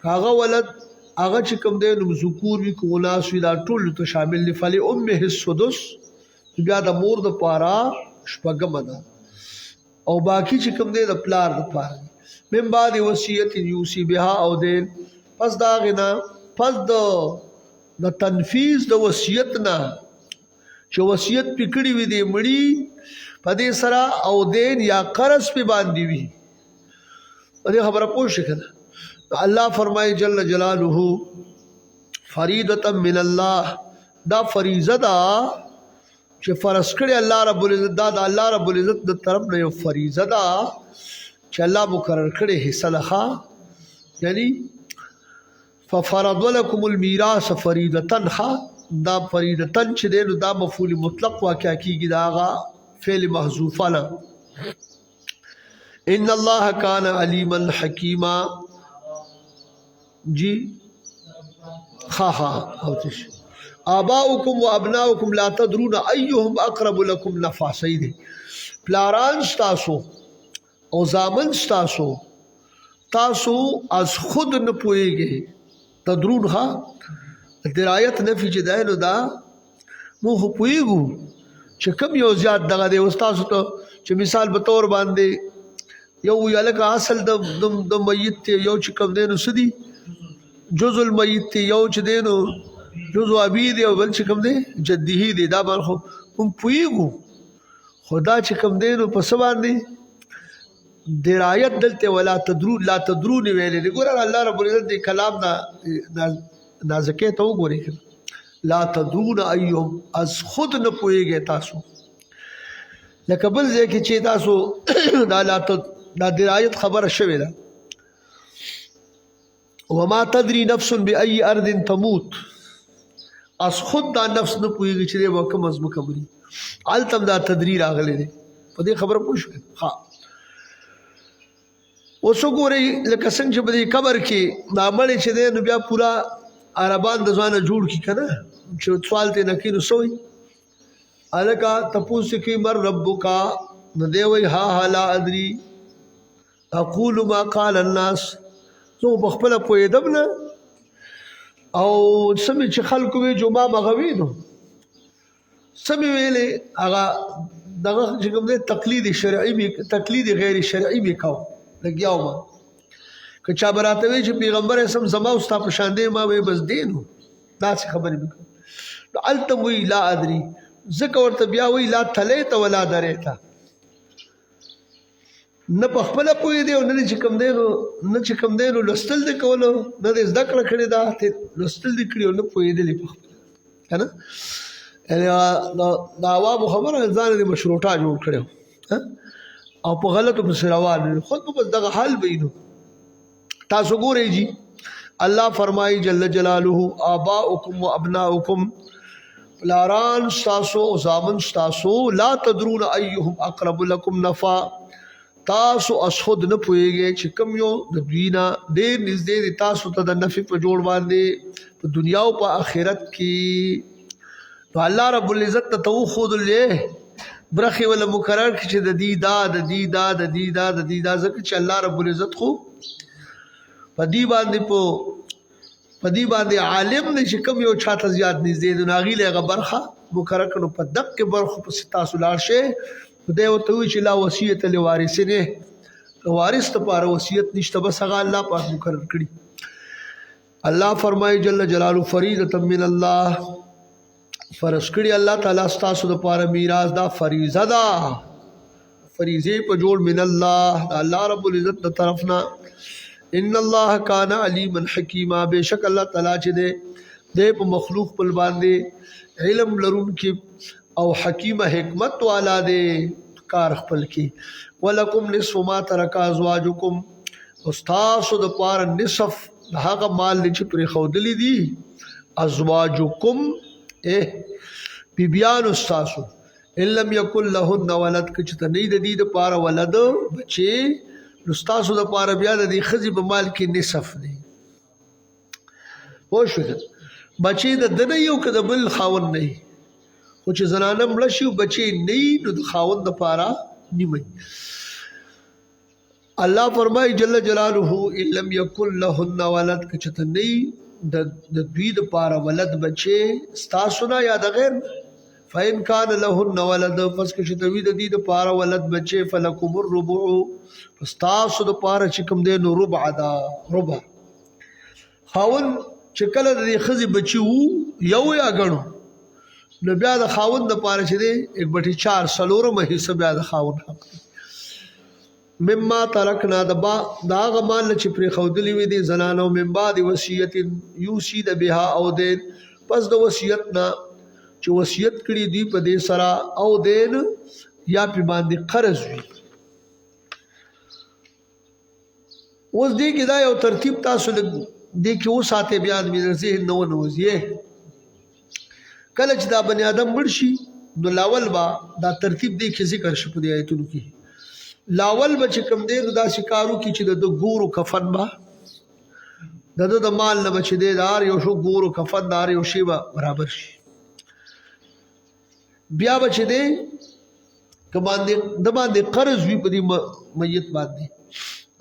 هغه ولد هغه چې کوم دی نو ذکور وي که اناث وي دا ټول ته شامل دي فلأمه السدس بیا د مور د پاره شپږمه ده او باقی چې کوم دی د پلار د پاره من بعد وصیت یوصي بها او دین پس دا غنا پس د تنفیذ د وصیت نه چې وصیت پکړی وي دی مړی په دې سره او دین یا قرض په باندې وي دې خبره پوه شئ کنه الله فرمایي جل جلاله فریضه من الله دا فریضه ده چې فرض کړی الله رب العزت دا د الله رب العزت د طرف نه یو فریضه ده چې الله مقرر کړی حصہ لخوا یعنی ففرض لكم الميراث فريضه دا فريضه چې دی نو دا مفعول مطلق واقع کیږي دا غا فعل محذوفه له ان الله كان عليما حكيما جی ها او تش آباؤکم و ابناؤکم لا تدرون ایهم اقرب لكم نفعا سید پلاران ستاسو او زامن ستاسو تاسو از خود نه پوهیږئ تدرون ها درایت نفی چې دی نو دا مو خو پوهیږو چې کوم یو زیات دغه دی استاسو ته چې مثال په تور باندې یو وی لکه اصل د میت یو چې کوم دی نو سدي جزء المیت یو چې دی نو جزء ابي دی او بل چې کوم دی جدي دی دا بل خو هم پوهیږو خدا چې کوم دی نو په څه باندې درایت دلته ولا تدرون لا تدرون ویلې ګور الله رب العزت دی کلام دا نازکه ته وګورئ لا تدرون ایهم از خود نه پوهیږئ تاسو لکه بل ځای کې چې تاسو دا درایت خبره شوې ده وما تدري نفس بأي ارض تموت از خود دا نفس نه پوهیږي چې به کوم ازمکه مري هلته دا تدری راغلی دی په دې خبره پوه شوې ها اوس وګورئ لکه څنګه چې په دې قبر کې دا مړی چې دی نو بیا پورا عربان د ځانه جوړ کړي که نه چې سوال ترې نه کوي نو څه وایي هلکه تپوس کوي من ربکا نو دی وایي ها لا ادري اقول ما قال الناس زه په خپله پوهېدم نه او څه مې چې خلکو وی جمعه هغه وي نو څه مې ویلې هغه دغه چې کوم دی تقلید غیر شرعي مې کوم لګیاو ما که چا به راته وایي چې پیغمبر اسم زما او ستا په شان دی ما وایي بس دی نو داسې خبرې مې کوم نو هلته وایي لا ادري ځکه ورته بیا وایي لا تلیته ولا درېته نه په خپله پوهېدی او نه چې کوم دی نو لوستل دې کولو نه دې زده کړه کړې ده لوستل دې کړي او نه پوهېدلې په خپله که نه یعنې د عوامو خبره ځان دې مشروطه جوړ کړی او په غلطو پسې روان وي خود به بس دغه حال به نو تاسو ګورئ جی الله فرمایي جل جلاله آباؤکم و ابناؤکم پلاران ستاسو او زامن ستاسو لا تدرون ایهم اقرب لکم نفع تاسو اس خود نه پوهېږئ چې کوم یو د دوی نه ډېر نږدې دی تاسو ته د نفع په جوړ باندې په دنیا او په آخرت کې نو الله رب العزت ته وښودلې برخې ولا مقرر کړي چې د دې دا ځکه چې الله رب العزت خو په دې باندې عالم دی چې کوم یو چاته زیات نږدې دی نو هغې له هغه برخه مقرر کړو په دقې برخو پسې تاسو لاړ شئ خدای ورته وایي چې لا وصیت لوارثین وارث دپاره وصیت نشته بس هغه الله پاک مقرر کړي الله فرمایي جل جلاله فریضة من الله فرض کړي الله تعالی ستاسو دپاره میراث دا فریضه ده فریضې په جوړ من الله الله رب العزت د طرف نه ان الله کان علیما حکیما بېشک الله تعالی چې دی په مخلوق پل باندې علم لرونکي او حکیمه حکمت والا دی کار خپل کی ولکم نصف ما ترک ازواجکم استاسو د پاره نصف هغه مال چې پرې خودلی دي ازواجکم بیبیان استاسو ان لم یکن لهن ولد کچ ته نه د دې د پاره ولد بچي استاسو د پاره بیا د دې خزي په مال کې نصف دی پوه شو بچي د دنه یو کده بل خاون نه خو چې زنانه مړه شي بچی نه نو د خاوند دپاره نیمه الله فرمایي جل جلاله ان لم یکن لهن ولد که چېرته نه د دوی دپاره ولد بچی ستاسو نه یا د غیر فإن کان لهن ولد پس که چېرته وي د دې دپاره ولد بچی فلکم الربع پس تاسو دپاره چې کوم دی نو ربع ده ربع خاوند چې کله د دې ښځې بچي وو یو یا ګڼو نو بیا د خاوند دپاره چې دی 1/4 څلورمه حصه بیا د خاوند حق دی مما ترکنا د هغه مال نه چې پرېښودلي وي دي زنانو من بعد وصیت یوصي د بها او دین پس د وصیت نه چې وصیت کړي دوی په دې سره او دین یا پې باندې قرض وي اوس دې کې دا یو ترتیب تاسو دې کې وساتئ بیا مې د ذهن نه ونوځي کله چې دا بنی آدم مړ شي نو لاول به دا ترتیب دی کې ذکر شي په دې آیتونو کې لاول به چې کوم دی نو داسې کار وکړي چې د ګورو کفن به د مال نه به چې دی د هر یو شو ګورو کفن د هر یو شی به برابر شي بیا به چې دی د باندې قرض وي په دې میت باندې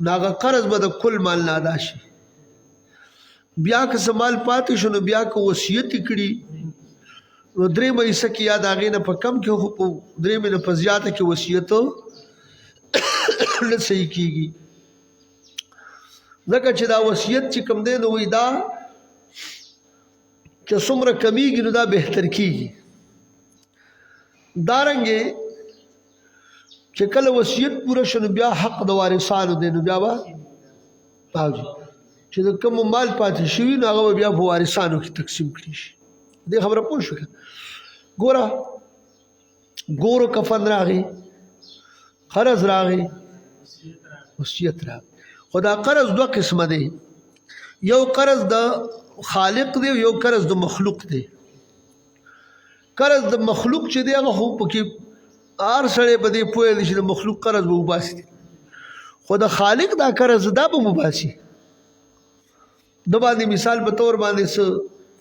نو هغه قرض به د کل مال نه ادا شي بیا که څه مال پاتې شو نو بیا که وصیت یې کړي نو درېیمه حصه کې یا د هغې نه په کم کې خو په درېیمې نه په زیاته کې وصیت نه صحیح کېږي ځکه چې دا وصیت چې کوم دی نو وایي دا چې څومره کمیږي نو دا بهتر کېږي دارنګې چې کله وصیت پوره شو نو بیا حق د وارثانو دی نو بیا به چې د کوم مال پاتې شوي نو هغه به بیا په وارثانو کې تقسیم کړي شي دې خبره پوه شو ګوره ګورو کفن راغی قرض راغی وصیت راغی خو دا قرض دوه قسمه دی یو قرض د خالق دی یو قرض د مخلوق دی قرض د مخلوق چې دی هغه خو پکې هر سړی په دې پوهېږي چې د مخلوق قرض به وباسي خو د خالق دا قرض دا به وباسي د باندې مثال په طور باندې څه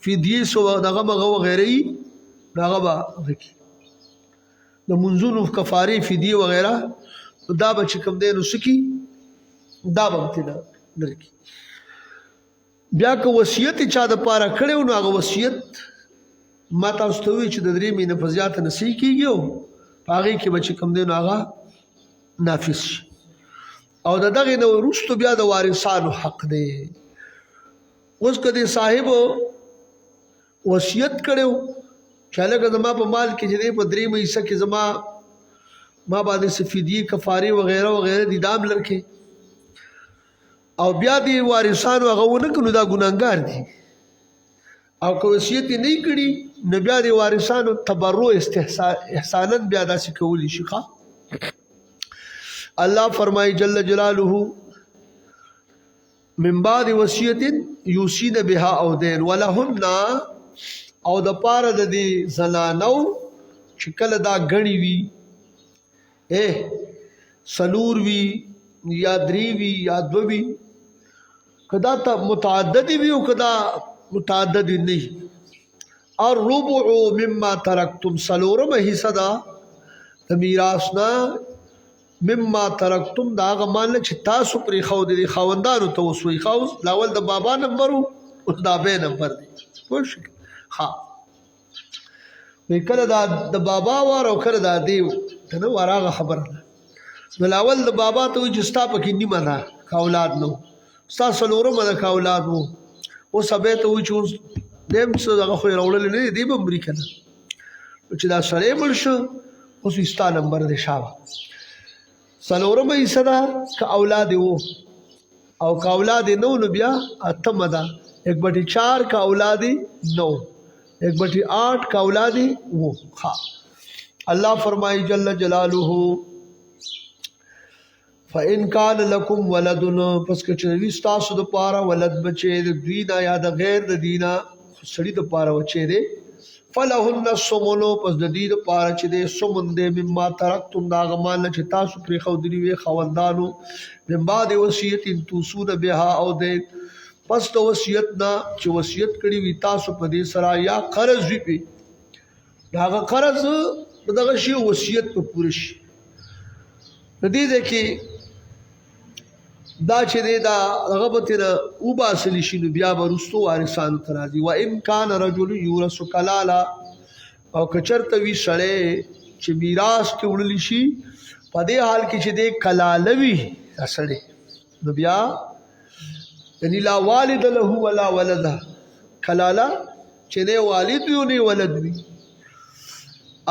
فدیې سو دغه مغه وغیره یي دغه به وکړي د منځونو کفارې فدیې وغیره دا به چې کوم دی نو څه کي دا به امتنا درکړي بیا که وصیت چا د پاره کړی و نو هغه وصیت ما تاسو ته ووایي چې د 3 مهینې په زیاته نه صحیح کېږي او په هغې کې به چې کوم دی نو هغه نافظ شي او د دغې نه وروستو بیا د وارثانو حق دی اوس که د صاحب وصیت کړی و چې هلکه زما په مال کې چې دی په 3 حصه کې زما ما باندې څه فدیې کفارې وغیره وغیره دي دا هم لرکې او بیا د وارثانو هغه ونه کړو دا ګناهګار دي او که وصیت یې نه کړي نو بیا د وارثانو تبرع احسانا بیا داسې کولی شي الله فرمایي جل جلاله من بعد وصیت یوصین بها او دین ولهن او د پاره د دې زنانو چې کله دا غنی وي سلور وي یا 3 وي یا 2 وي کدا ته متعدد وي او کدا متعدد نه اور ربع مما ترکتم سلورم حصہ دا د میراثنا مما ترکتم دا غمان چې تاسو پرې خو دي خوندانو ته وسوي خو لاول د بابا نمبر او د ابا نمبر دي خوش ها وکړه دا د بابا وار او کړه دا دی ته وراغه خبره نو لاول د بابا ته چې ستا پکې نیمه ده اولاد نو ستا سلورم ده اولاد وو او سبه ته و چې دیم څه دغه خو راوړل نه دی به امریکا نه چې دا سړی مړ شو اوس ستا نمبر دی شابه سلورم یې صدا که اولاد وو او که اولاد نو نو بیا اتم ده 1/4 کا اولاد 9 1/8 کا اولاد وہ خا اللہ فرمائی جل جلالہ فَإِن كَانَ لَكُمْ وَلَدٌ پس که چنوی ستاسو د پارا ولد بچے د دوینا یا د غیر د دینا سړی د پارا بچے دے فَلَهُنَّ السُّمُنُ پس د دې د پارا چې دے سمن دے مما ترکتم دا غمان چې تاسو پرې خودلی وی خوندانو من بعد وصیت توصون بها او دے پس د وصیت نه چې وصیت کړی وی تاسو په دې سره یا قرض وی پی دا قرض دغه شی وصیت په پوره شي دې کې دا چې دا غبطره او باسلی شي نو بیا ورستو وارثانو ته راځي و ان کان رجل یورث کلالا او کچرته وی سړی چې میراث کې وړل شي په دې حال کې چې دې کلالوي سړی نو بیا یعنی لا والد له ولا ولد کلالا چې دې والد یو نه ولد وي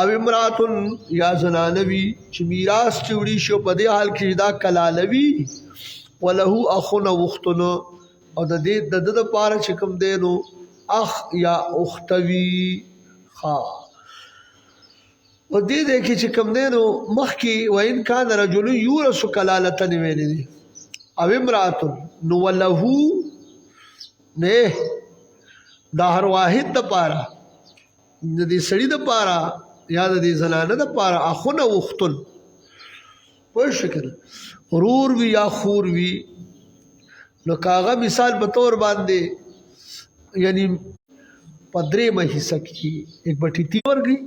او امراتن یا زنانوی چې میراث چې وړي شي په دې حال کې دا کلالوي وله اخون وختن او د دې د پاره چې کوم دی نو اخ یا اختوی ها و دې کې چې کوم دی نو مخکې وین کان رجل یورث کلالتن ویلې دي او امرات نو وله نه دا هر واحد د پاره د دې سړي د پاره یا د دې زنانه د پاره اخون وختن په شکل غرور وی یا خور وی نو کاغه مثال په تور باندې یعنی پدری مې حصہ کی 1/3 ورګي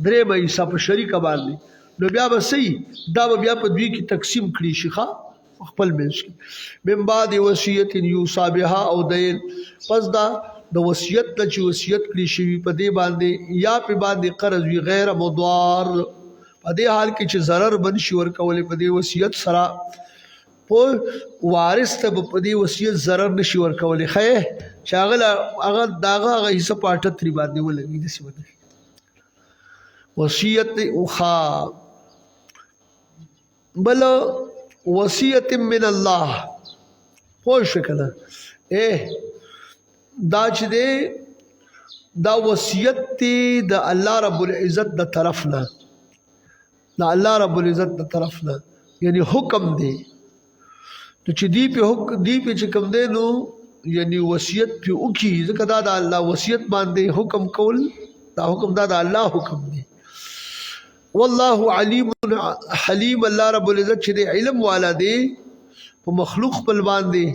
درې مې حصہ په شریک باندې نو بیا به صحیح دا بیا په دوی کې تقسیم کړي شي خپل منځ کې من بعد وصیت یوصى بها او دین پس دا د وصیت د چې وصیت کړی شي په دې باندې یا په باندې قرض وی غیر مضار په دې حال کې چې ضرر بن شي ورکولې په دې وصیت سره په وارث ته په دې وصیت ضرر نشي ورکولې خې شاغل هغه داغه حصہ پاټه تری باندې ولګي د څه وته وصیت اوخا بل وصیت من الله پوه شکله دا چې دی دا وصیت دی د الله رب العزت د طرف نه دا الله رب العزت د طرف نه یعنی حکم دی نو چې دی په چې کوم دی نو یعنی وصیت په وکي ځکه دا د الله وصیت باندې حکم کول دا حکم دا الله حکم دی. والله علیم حلیم، الله رب العزت چې دی علم والا دی په مخلوق خپل باندې،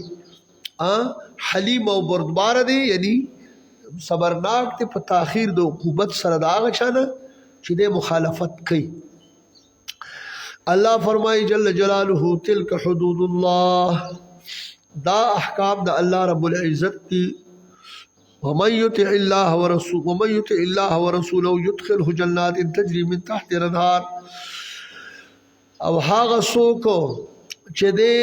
حلیم او بردبار دی، یعنی صبرناک دی په تاخیر د عقوبت سره د هغه چا نه چې دی مخالفت کوي. الله فرمایي جل جلاله تلک حدود الله، دا احکام د الله رب العزت دی. ومن يطع الله ورسوله يدخله جنات تجري من تحت الانهار، او هغه څوک چې دې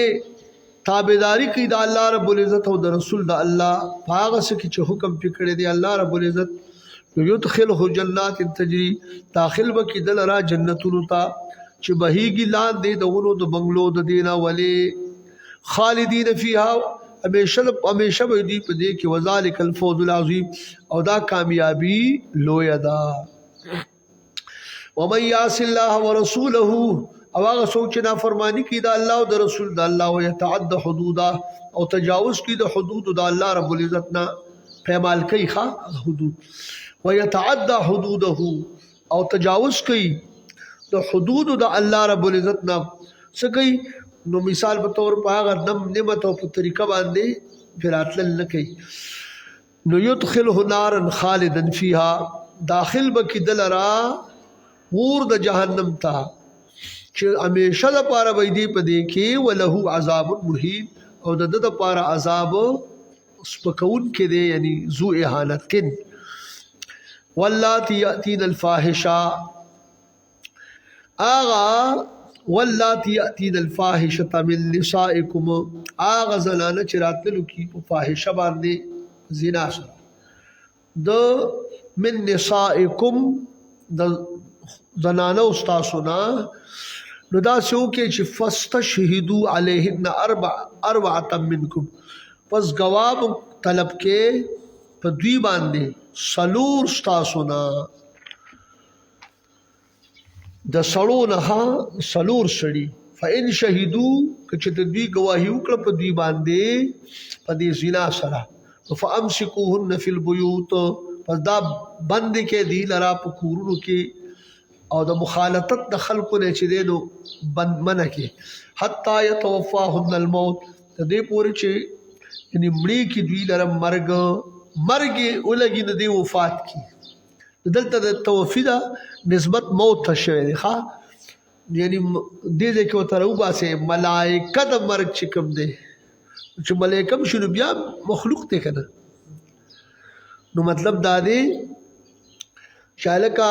تابعداري کوي د الله رب العزت او د رسول د الله هغه څه چې حکم پکړي دی الله رب العزت، يدخله جنات تجري، داخل وکي دل را جنتونو ته چې بهيږي لاندې د ونو د بنگلو د دینه، ولی خالدین فیها، همیشه به دی په دې کې، وذالک الفوز العظیم، او دا کامیابی لویه ده. ومن یعص الله ورسوله، او هغه څوک چې نافرمانی کوي د الله او د رسول د الله، ويتعد حدوده، او تجاوز کوي د حدود د الله رب العزت نه، پیمال کوي حدود، ويتعد حدوده، او تجاوز کوي د حدود د الله رب العزت نه، څه کوي؟ نو مثال په تور په هغه نعمت او په طریقه باندې فراتل نه کوي. نو يدخله نارا خالدا فيها، داخل بکی دلرا ور د جهنم ته چې همیشه د پاره وي دی په دې کې، وله عذاب مهین، او د د پاره عذاب سپکون کې دی، یعنی ذو اهانتن. واللاتی یاتین الفاحشه، آغا واللاتی یاتین الفاحشه من نسائکم، آغا زنانه چې راتللو کی په فاحشه باندې زنا سره، د من نسائکم د زنانه استاسونا، نو دا سو کې چې فاستشهدوا علیهن اربعه منکم، پس گواب طلب کې په دوی باندې سلور استاسونا، د سړو نه سلور سړي، فإن شهدوا، که چې د دوی گواهی وکړه په دوی باندې په دې زنا سره، فامسکوهن فی البیوت، پس دا بند کې دی لرا په کورونو کې، او د مخالطت د خلقو نه چې دی نو بند منع کې، حتی یتوفاهن الموت، د دې پورې چې یعنی مړی کې دوی لره مرګ ولګي د دې وفات کی. دلته د توفی دا نسبت موت ته شوی دی، یعنی دې کې وتر وباسه ملائکه د مرګ چې کوم دی، چې ملائکه هم شنو بیا مخلوق دی کنه. نو مطلب دا دی چې لکه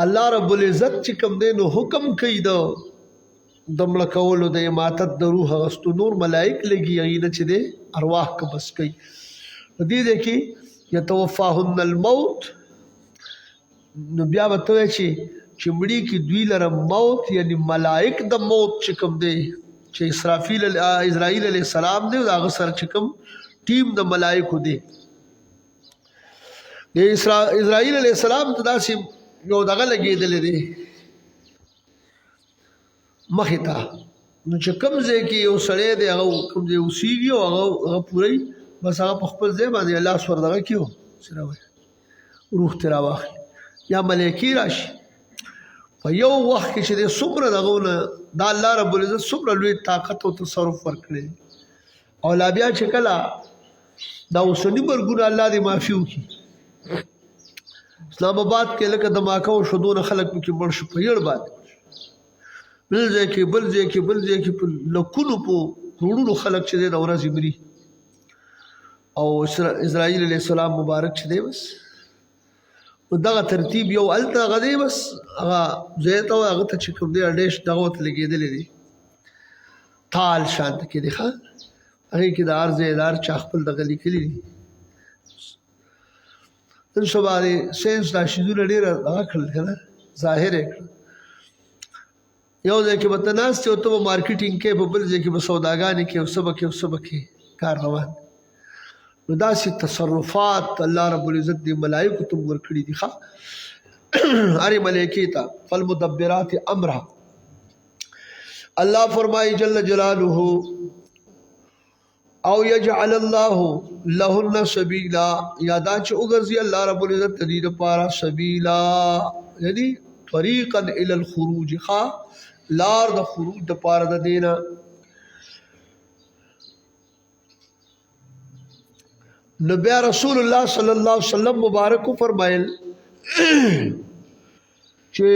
الله رب العزت چې کوم دی نو حکم کوي د مړه کولو د اماتت د روح غستو، نور ملائک لګي غینه چې دی ارواح قبض کوي. دې کې یتوفاهن الموت، نو بیا به ته چې مړي کې دوی لره موت، یعنی ملائک د موت چې کوم دی، چې اسرائیل علیه السلام دی، هغه سره چې کوم ټیم د ملائکو دی، د اسرائیل علیه السلام ته داسې یو دغه لګېدلی دی مخې ته، نو چې کوم ځای کې یو سړی دی هغه کوم ځای اوسېږي او هغه پوره بس هغه په خپل ځای باندې الله سور دغه کړي سره روح ترې راواخلي، یا ملائکی راشي په یو وخت کې چې د څومره دغونه دا الله رب العزت څومره لوی طاقت او تصرف ورکړي. او لا بیا چې کله دا اوسني مرګونه الله دې معافي وکړي، اسلام آباد کې لکه دماکه او شدونه خلک پکې مړ شو په یړ باندې، بل ځای کې په لکونو په کروڑونو خلک چې د ورځې مري، او اسرائیل علیه السلام مبارک چې دی بس دغه ترتیب یو الته غدی، بس هغه زیته او هغه ته چې کوم دی اډیش دغه ته لګېدلې دي تال شانت کې دی، هغه کې د ارزیدار چا خپل دغه لیکلي دي. نن سبا د ساينس دا شیدونه ډېر هغه کړل کنه، ظاهر یو ځای کې به ته ناست یې او ته به مارکیټینګ کې، په بل ځای کې به سوداګانې کې، او څه به کې کار روان. نو داسې تصرفات الله رب العزت دی ملائکو ته ورکړي دي، هرې ملائکې ته. فالمدبرات امرها، الله فرمایي جل جلاله او یجعل الله لهن سبیلا، یادا چې وګرځي الله رب العزت دې لپاره سبیلا، یعنی طریقا الى الخروج، خا لار د خروج د پاره د دینا. نبی رسول الله صلی الله علیه وسلم مبارک فرمایل چې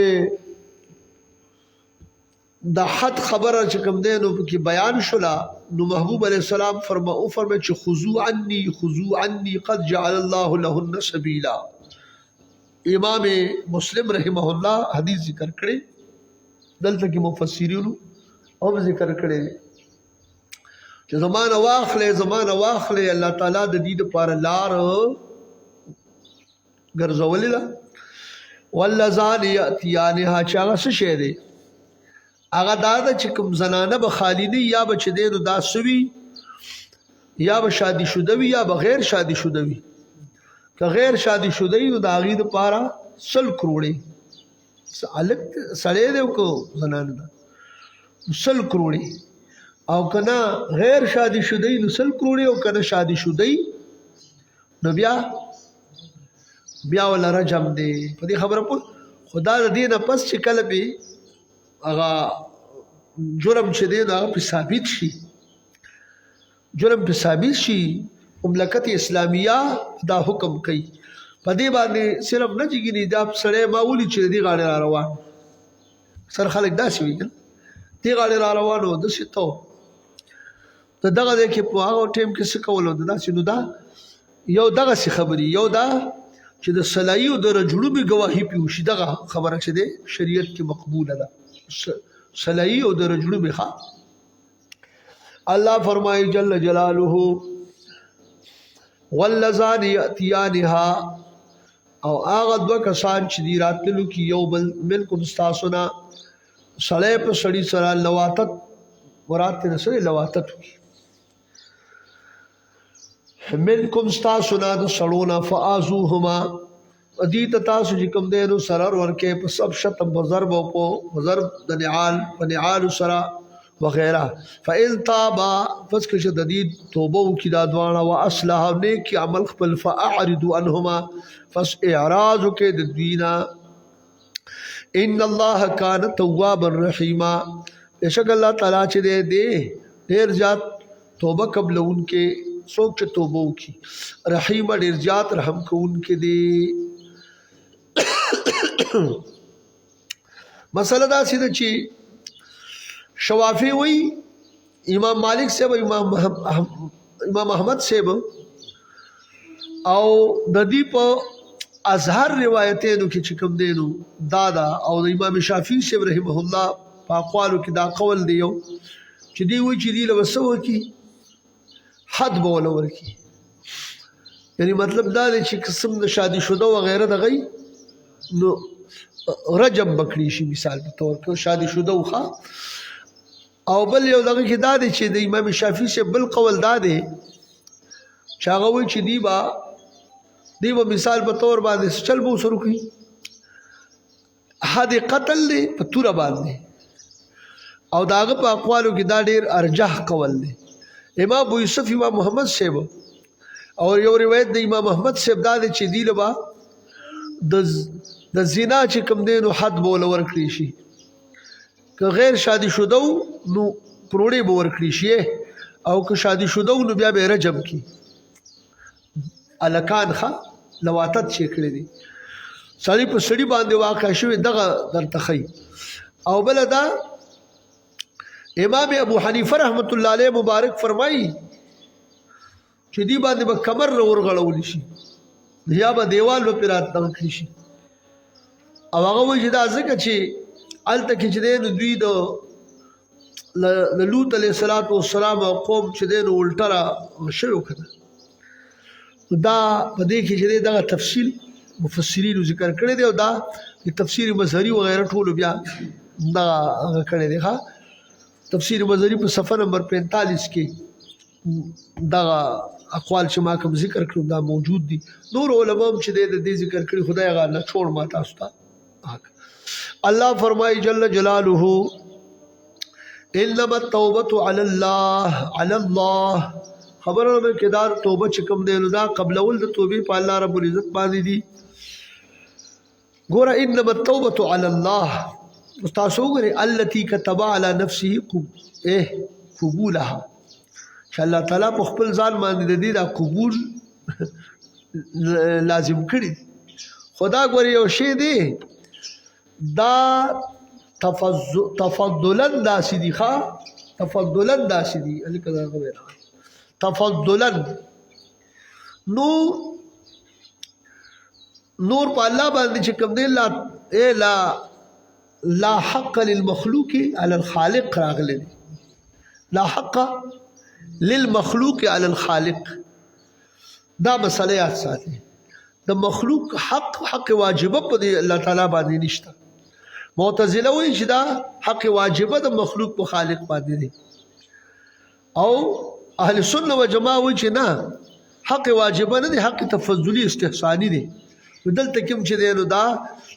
د حد خبره چې کوم دی نو کې بیان شولا، نو محبوب علیہ السلام فرمایي چې خذوا عني قد جعل الله لهن سبیلا. امام مسلم رحمه الله حدیث ذکر کړي، دلته کې مفسرینو او ذکر کړي چې زمانه واخلې الله تعالی د دې لپاره لار ګرځولې ده. واللذان یاتیانها چې هغه څه شی دی، هغه دا ده چې کوم زنانه به خالی نه یا به چې دی نو دا سوي یا به شادي شوده وي یا به غیر شادي شوده وي. که غیر شادي شوده وي نو د هغې دپاره 100 کروڑې هلک سړی دی او که زنانه ده 100 کروڑې، او که نه غیر شادي شوده وي نو 100 کروڑې، او که نه شادي شوده وي نو بیا ولا رجم دی. په دې خبره پوه. خدا د دې نه پس چې کله به هغه جرم چې دی هغه په ثابت شي، مملکت اسلامیه دا حکم کوي په دې باندې صرف نه جګینی دا سړی ماولی چې دی غاړه را روان سر خلک داسې وي دی غاړه را روانو د شتو ته دغه د کې په هغه ټیم کې څه کول د داسې نو دا یو دغه څه خبري، یو دا چې د صلاحیو د رجلو به گواهی پیوشي، دغه خبره چې دی شریعت کې مقبوله ده. صلاحیو د رجلو به ښه. الله فرمایي جل جلاله واللذان یاتیانها، او هغه دوه کسان چې دی راتللو کې یو بل منکم ستاسو نه سړی په سړي سره لواتت، مراد ترې سره لواتت منکم ستاسو نه د سړو نه فآذوهما، دې ته تاسو چې کوم دی نو سرر ورکې په سب شتم په ضرب او په ضرب د نعال په نعال سره وغیرہ. فإن تابا پس که د دې توبه وکړي دا دواړه، واصلح نیک عمل خپل، فاعرضوا عنهما پس اعراض وکړي د دوی نه. ان الله کان توابا رحیما، بېشک الله تعالی چې دی ډېر زیات توبه قبلونکې، څوک چې توبه وکړي، رحیم ډېر زیات رحم کوونکې دی. مسله دا سیده چې شوافی وی امام مالک صاحب، امام احمد صاحب او د دې په اظهر روایتونو کې چې کوم دی نو دادا، او د امام شافعي صاحب رحمه الله په اقوالو کې دا قول دی یو چې دی وی چې دی له وسو کی حد بوله ورکی، یعنی مطلب دا دی چې قسم د شادي شوده و غیره د غي نو رجم بکړي شي، مثال په تور کې شادي شوده وخه. او بل یو دغه کې دا دی چې د امام شافعي سے بل قول دا دی چې هغه وایي چې دی به مثال په تور باندې چل به وسرو کوي، حد قتل دی په توره باندې، او داغه په اقوالو کې دا ډیر ارجح قول دی. امام ابو یوسف امام محمد صاحب او یو روایت د امام احمد صاحب دا دی چې دی له د زنا چې کوم دی نو حد بوله ورکړي شي، که غیر شادي شوده نو کروڑې به ورکړي شي، او که شادي شوده نو بیا به رجم کی الکان ښه لواتت چې کړی دي سړی په سړي باندې واقع شوی دغه درته ښیي. او بل دا امام ابو حنیفه رحمت الله علیه مبارک فرمایي چې دی باندې به کمر ورغړول شي یا به دیوال به پیرات دغه شي. او هغه وایي چې دا ځکه چې الته کې چې دی نو دوی د لوط علیه السلام او قوم چې دی نو الټه را شوي وکړه. دا په دې کې چې دی دغه تفصیل مفسرینو ذکر کړی دی، او دا تفسیر مظهری وغیره ټولو بیا دغه کړی دی. ښه تفسیر مظهری په صفحه نمبر 45 کې دغه اقوال چې ما کوم ذکر کړم دا موجود دي. نور علماء چې د دې ذکر کړي خدای هغه نه چھوڑ ما تاسو ته. الله فرمایي جل جلاله انما التوبه على الله خبره به کدار توبه چې کوم دی نو دا قبلول د توبې په الله رب العزت باندې دي ګوره انما التوبه على الله تاسو وګورئ التي كتب على نفسه قبولها چې الله تعالی په خپل ځان باندې د دې دا قبول لازم کړی خدا ګوري یو شی دی دا تفضلا داسې دي ښه تفضلا داسې دي الکه دا خبره تفضلا نور په الله باندې چې کوم دی لا حق للمخلوق على الخالق راغلی لا حق للمخلوق على الخالق دا مسئله یاد ساتي د مخلوق حق واجبه په الله تعالی باندې نشته معتزله وایي چې دا حق واجبه د مخلوق په خالق باندې دي او اهل سنت والجماعه وایي چې نه حق واجبه نه دي حق تفضلی استحسانی دي دلته کوم چې دی نو دا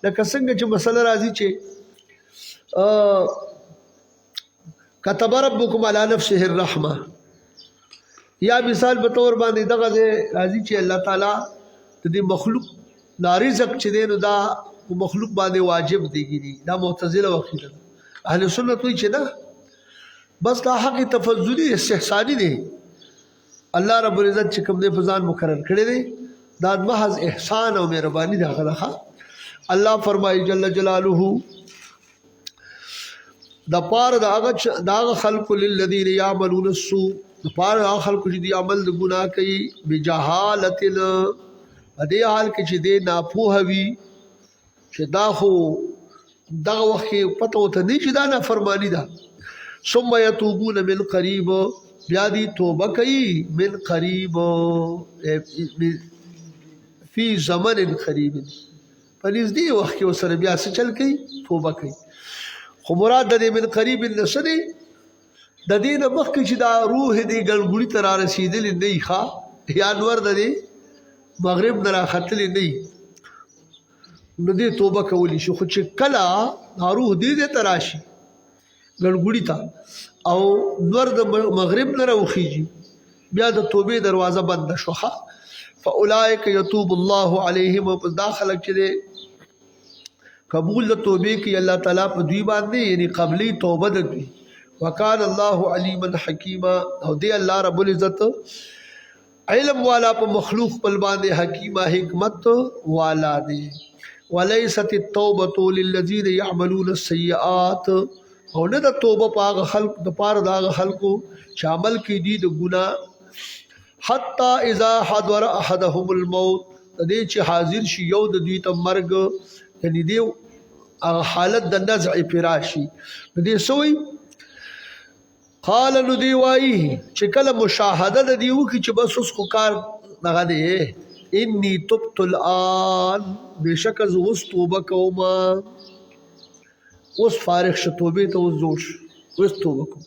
لکه څنګه چې مسله راځي چې كتب ربكم على نفسه الرحمه یا مثال په تور باندې دغه راځي چې الله تعالی د دې مخلوق نارزق چې دی نو دا مخلوق باندې واجب دیږي دا معتزله وکیل اهل سنت وایي چې نه بس دا حق تفضلی استحسانی دی الله رب العزت چې کوم دی په ځان مقرر کړی دی دا محض احسان او مهرباني دا غلخه الله فرمایي جل جلاله د پاره دا خلق للذین یعملون السوء د پاره دا خلق چې دی عمل د ګناه کوي بجهالت دې حال کې چې دی ناپوه وي چې دا خو دغه وخت پته وته نه چې دا نافرمانی ده ثم يتوبون من قریب بیا دی توبه کوي من قریب فی زمن قریب پنځ دی وخت کې وسره بیا څه چل کوي توبه کوي خو مراد د من قریب نسدي د دین مخکې چې دا روح دی ګلګوړی تر رسیدل نه ښه یا انور د دې مغرب نه راختل نه نو دې توبه کولی شو خو چې کله روح دې تراشي ګلګوړی تا او نور د مغرب نه راوخیږي بیا د توبې دروازه بند شوخه فاولئک یتوب الله علیهم په داخله کې قبول د توبې کې الله تعالی په دوی باندې یعنی قبلی توبه دوی وکال الله علیما حکیما او دی الله رب العزت علم والا په مخلوق په باندې حکیمه حکمت والا دی وليست التوبه للذين يعملون السيئات او نه د توبه پاغه خلق د پاره دا خلقو شامل کې دي د ګناه حتا اذا حضر احدهم الموت دې چې حاضر شي یو د دوی ته مرګ یعنی دی حالت د نزع فراشي دې سوې قال نو دی وای چې کله مشاهده د دیو کې چې بس اوس خو کار دغه دی انی تبت الان بشک از اوس توبه کوما اوس فارغ شو توبه ته اوس جوړ اوس توبه کوم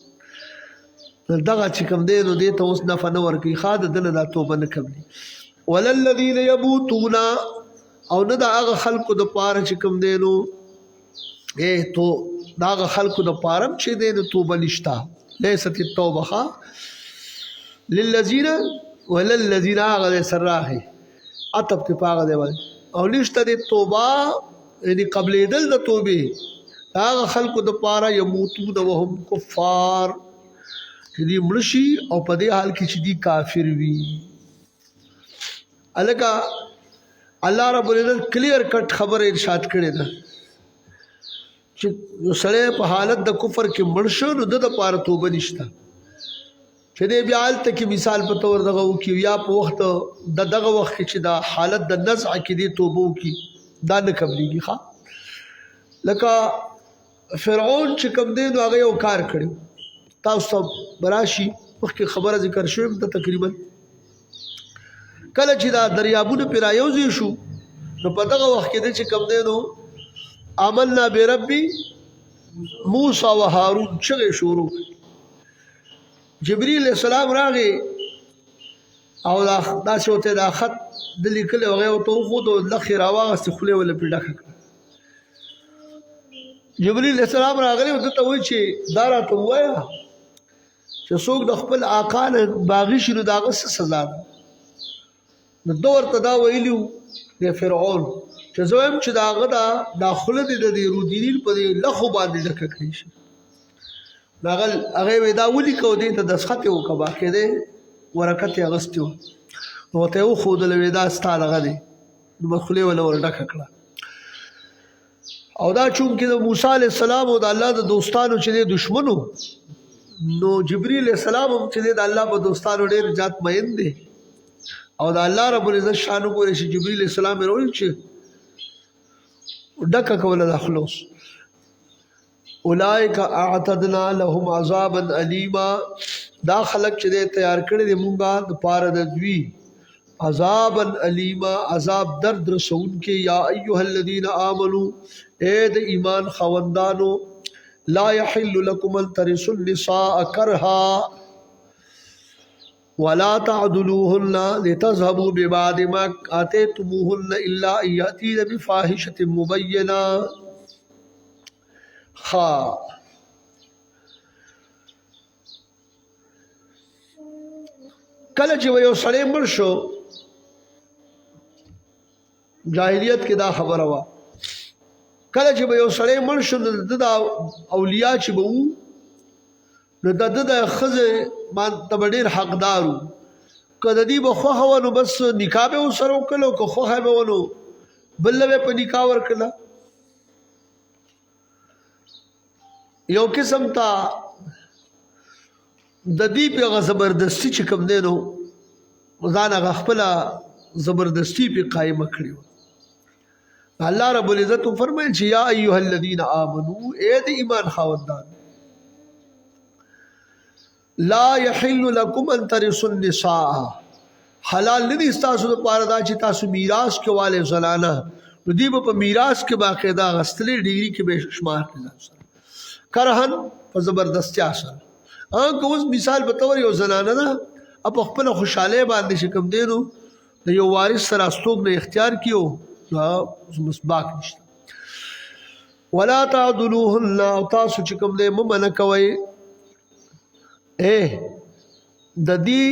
دغه چې کوم دی نو دې ته اوس نه فنور کې خاطر دنه دا توبه نه کوي وللذین یبوتون او نه دا هغه خلقو د پاره چې کوم دی نو تو دا هغه خلقو د پاره چې دی نو توبه نشتا ليست التوبه للذین وللذین هغه سراحه عتب کې پاغه دی او نشته د توبه یعنی قبل دل د توبه هغه خلقو د پاره یموتون وهم کفار چې دی مرشي او په دې حال کې چې دی کافر وي الګه الله رب العزت کلیر کټ خبر ارشاد کړی ده چې سړی په حالت د کفر کې مړ شو نو د پاره توبه نشته چې دې بیا الته کې مثال په تور دغه وکي یا په وخت دغه وخت چې دا حالت د نزع کې دی توبه وکي دا نه قبليږي ښا لکه فرعون چې کوم دی نو هغه یو کار کړو تاسو براشي وخت خبره ذکر شوم ته تقریبا کله چې دا دریابونه پیرایوزي شو نو په دغه وخت کې چې کوم دی نو عملنا بربي موسی و هارون چې شروع جبريل السلام راغی او دا شوته دا خط د لیکل او غو ته خو د لخي راواغست خله ولا پیډه جبريل السلام راغلی او ته وای چې دارا ته وایا چې چې څوک د خپل آقا نه باغي شي نو د هغه څه سزا ده. نو ده ورته دا ویلي وو د فرعون چې زه وایم چې د هغه دا خوله دې د دې رودینیل په دې لخو باندې ډکه کړی شي. نو هغه وی دا ولیکه او دې ته دسخط یې وکړه، باقاعدې ورقت یې اغوستی وو. نو ورته یې وښودله وی دا ستا دغه دی، نو به خولې وله ور ډکه کړه. او دا چونکې د موسی علیه السلام او د الله د دوستانو چې دی دشمنو، نو جبریل علیه السلام هم چې دی د الله په دوستانو ډېر زیات مین دی. او د الله رب العزت شان وګورئ چې جبریل علیه السلام یې راویل چې ډکه کوله دا خوله اوس. اولئک اعتدنا لهم عذابا الیما، دا خلق چې دی تیار کړی دی مونږه د پاره د دوی عذابا الیما، عذاب درد رسونکې. یا ایها الذین آمنوا، اے د ایمان خاوندانو، لا یحل لکم ان ترثوا النساء کرها ولا تعدلوهن لتذهبوا ببعض ما آتيتموهن الا ان يأتين بفاحشة مبينة. کله چې یو سړی مړ شو، جاهلیت کې دا خبره وه، کله چې به یو سړی مړ شو نو د ده اولیاء چې به وو نو د ده د ښځې ته به ډېر حقدار وو. که د دې به خوښه وه نو بس نکاح به ورسره وکړله، او که خوښه به وه نو بل به په نکاح ورکړله. یو قسم ته د دې په هغه زبردستي چې کوم دی نو ځان هغه خپله زبردستی پې قایمه کړې وه. الله رب العزت فرمایل چې یا ایها الذین آمنوا، اے د ایمان خاوندان، لا یحل لکم ان ترثوا النساء، حلال نه دي ستاسو دپاره دا چې تاسو میراث کې والې زنانه، نو دوی به په میراث کې باقاعده اخیستلې، ډګري کې به شمار کړي ځان سره کرهن په زبردستیا سره. که اوس مثال په طور یو زنانه ده په خپله خوشحالۍ باندې چې کوم دی نو د یو وارث سره استوګنه اختیار کیو مسباق نشته. ولا تعدلوهن، او تاسو چې کوم دی مه منع کوئ د دې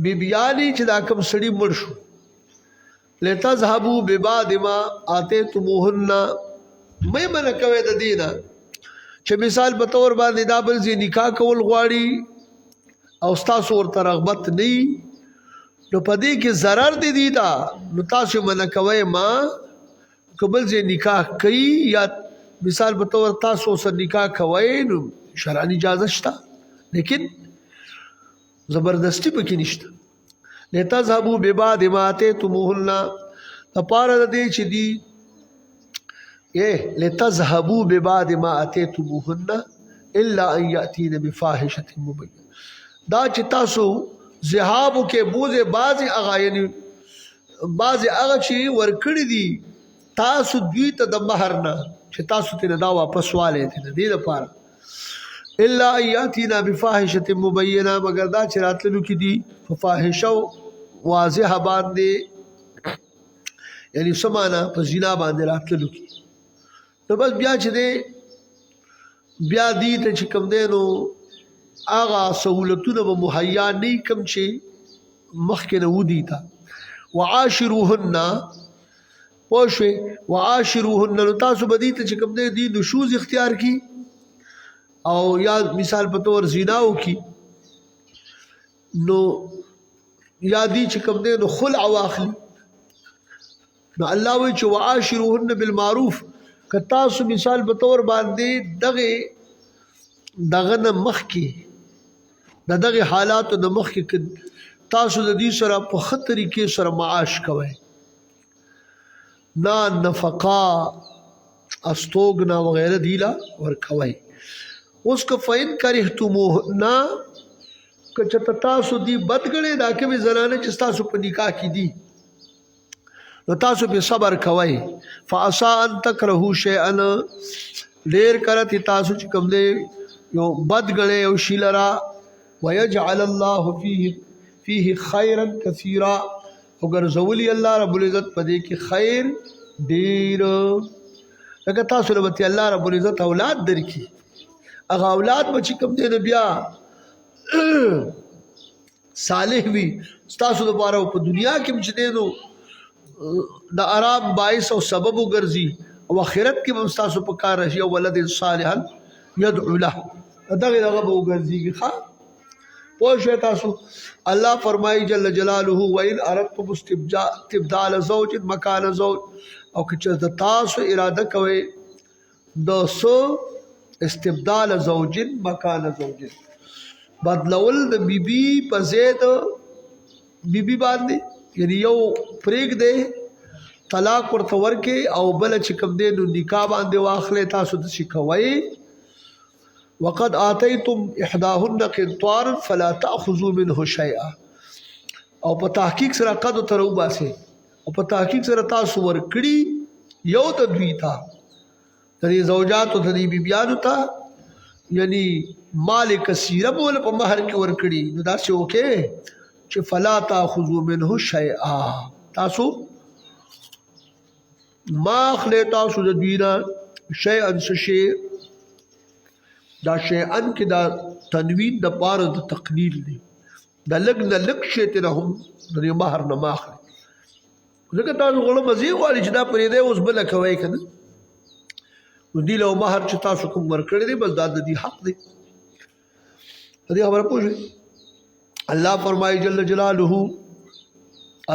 بیبیانې چې دا کوم سړي مړ شو، لتذهبوا ببعض ما آتیتموهن، مه منع کوئ د دې نه چې مثال په طور باندې دا بل ځای نکاح کول غواړي او ستاسو ورته رغبت نه وي، نو په دې کې ضرر دی دی دا، نو تاسو منع کوئ ما که بل ځای نکاح کوي یا مثال په طور تاسو سره نکاح کوئ نو شرعاً اجازه شته، لیکن زبردستی پکې نشته. لتذهبوا ببعض ما آتیتموهن، دپاره د دې چې دی لتذهبوا ببعض ما آتیتموهن الا ان یأتین بفاحشة مبینة، دا چې تاسو ذهابو کې بوزه بعضې هغه یعنی بعضې هغه چې ورکړي دي تاسو دوی ته د مهر نه چې تاسو ترې دا واپس والی دي، د دې لپاره الا ان یأتینا بفاحشة مبینه، مګر دا چې راتللو کې دي په فاحشه واضحه باندې، یعنی څه معنا په زنا باندې راتللو کې، نو بس بیا چې دی بیا دې ته چې کوم دی نو هغه سهولتونه به مهیا نه کم چې مخکې نه ودي ته. وعاشروهن، پوه شوې، وعاشروهن، نو تاسو به دې ته چې کوم دی دې نشوز اختیار کی او یا مثال په طور زنا وکړي، نو یا دې چې کوم دی نو خلع واخلي. نو الله وایي چې وعاشروهن بالمعروف، که تاسو مثال په طور باندې دغه نه مخکې د دغه حالاتو نه مخکې تاسو د دې سره په ښه طریقې سره معاش کوئ، نه نفقه استوګنه وغیره دیله ورکوئ. اوس که فین کرهتموهن، که چېرته تاسو دې بد ګڼئ دا کومې زنانه چې ستاسو په نکاح کې دي، نو تاسو پې صبر کوئ. فعسا ان تکرهو شیئا، ډېر کله چې تاسو چې کوم دی یو بد ګڼئ یو شي لره، ویجعل الله فیه خیرا کثیرا، وګرځولي الله رب العزت په دې کې خیر ډېر. لکه تاسو له به الله رب العزت اولاد درکړي، هغه اولاد به چې کوم دی نو بیا صالح وي ستاسو لپاره په دنیا کې چې دی نو د آرام باعث او سبب وګرځي او آخرت کې هم ستاسو په کار راشي او ولد صالحا يدعو له دغه به وګرځيږي ښه پوه شئ تاسو الله فرمایي جل جلاله وان اردتم استبدال زوج مکان زوج او که تاسو اراده کوئ د سو استبدال زوج مکان زوج بدلول د بیبي په زید بیبي باندې یعنی یو پریک دی طلاق ورته ورکې او بل چې کوم دی نو نکاح باندې واخلې تاسو د شي کوئ وقد آتيتم احداهن قنطارا فلا تأخذوا منه شيئا او په تحقیق سره قد تر وباسه او په تحقیق سره تاسو ورکړي یو د دوی ته د زوجات او د بیبيانو ته یعنی مال کثیره بول په مہر کې ورکړي نو دا څه وکي چې فلا تأخذوا منه شيئا تاسو ما خله تاسو د دوی نه شيئا شي دا شیئن کې دا تنوین د پاره د تقلیل دی دا لګ نه لګ شی ته هم د مہر نه ماخله ځکه تاسو غوړه مزي غواړي چې دا پرې دی اوس بل کوي کنه نو دی له مہر چې تاسو کوم ورکړی دی بس دا د دې حق دی دې خبره پوښي الله فرمایي جل جلاله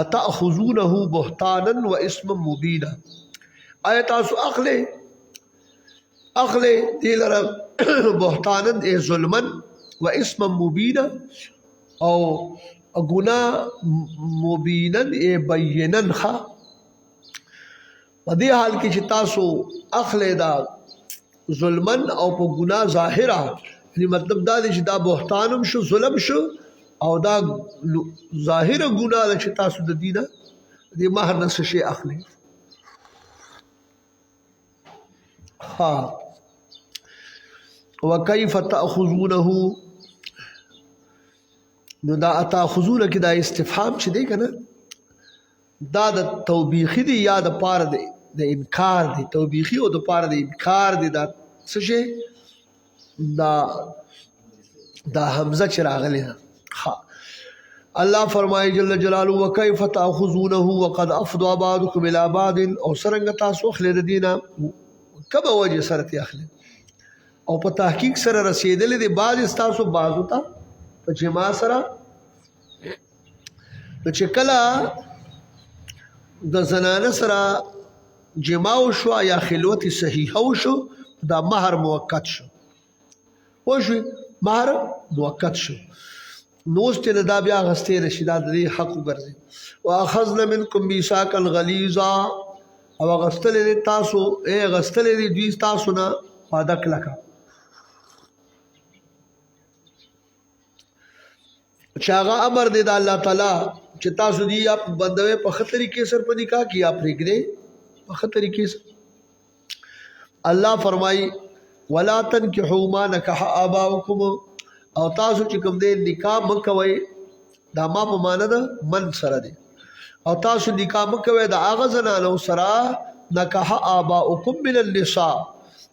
اتاخذونه بهتانا واسما مبينا آیا تاسو اخله دی لره بهتانا ای ظلمن و اسما مبینا او گناہ مبینا ای بینن خوا په دې حال کې چې تاسو اخله دا ظلمن او په گناہ ظاهره یعنی مطلب دا دی چې دا بهتانم شو ظلم شو او دا ظاهره گناہ چې تاسو د دینه دې مہر نه شي اخلي ها وكيف تأخذونه نو دا تأخذونه کې دا استفهام چې دی کنه دا د توبیخي دی یا د پاره دی د انکار دی توبیخي او د پاره دی انکار دی دا څه شي دا حمزه چې راغلی ها الله فرمایي جل جلاله وكيف تأخذونه وقد افضى بعضكم الى بعض او سرنګ تاسو خلد دینه کبه وجه سره اخلي او په تحقیق سره رسیدلې دي بعض استاسو بعضو ته په جما سره چې کله د زنانه سره جما شو یا خلوت صحیحه شو دا مہر موقت شو وشو مہر موقت شو نوست دا بیا غستې نشي دا د حق وګرځي واخذنا منکم میثاقا غلیظا او غستلې تاسو غستلې دوی تاسو نه وعده کلکه چاغه امر دی د الله تعالی چې تاسو دی اپ بندوي په خطرې کې سر په نکاح کې اپ رګره په خطرې کې الله فرمای ولا تنكحوا ما نكح اباؤكم او تاسو چې کوم دی نکاح مکوي دا ما په معنا ده من سره دی او تاسو نکاح مکوي د اغه زنانو سره نکح اباؤكم من النساء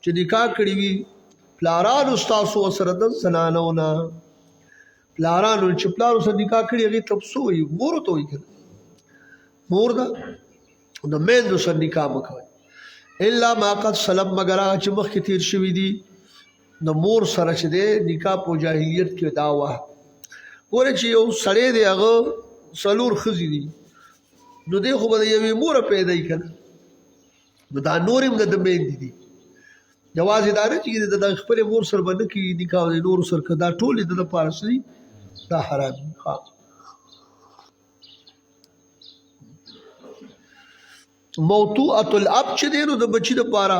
چې نکاح کړی وي پلاران تاسو سره د زنانو نه پلارانو چې پلارو سره نکاح کړی هغه تاسو وي مور ته وي مور دا د مېندو سره نکاح مکوي الا ما قد سلم مگر چې مخکې تیر شوی دي د مور سره چې دی نکاح په جاهلیت کې داوا ګوره چې یو سړی دی هغه سلور خزي دي نو دی خو به یوې مور پیدا کړي نو دا نورم د مېندې دي جواز اداره چې د خپل مور سره باندې کې نکاح د نور سره کدا ټول د پارسي دا حرام ها موضوعه الاب چې دی نو د بچی د پاره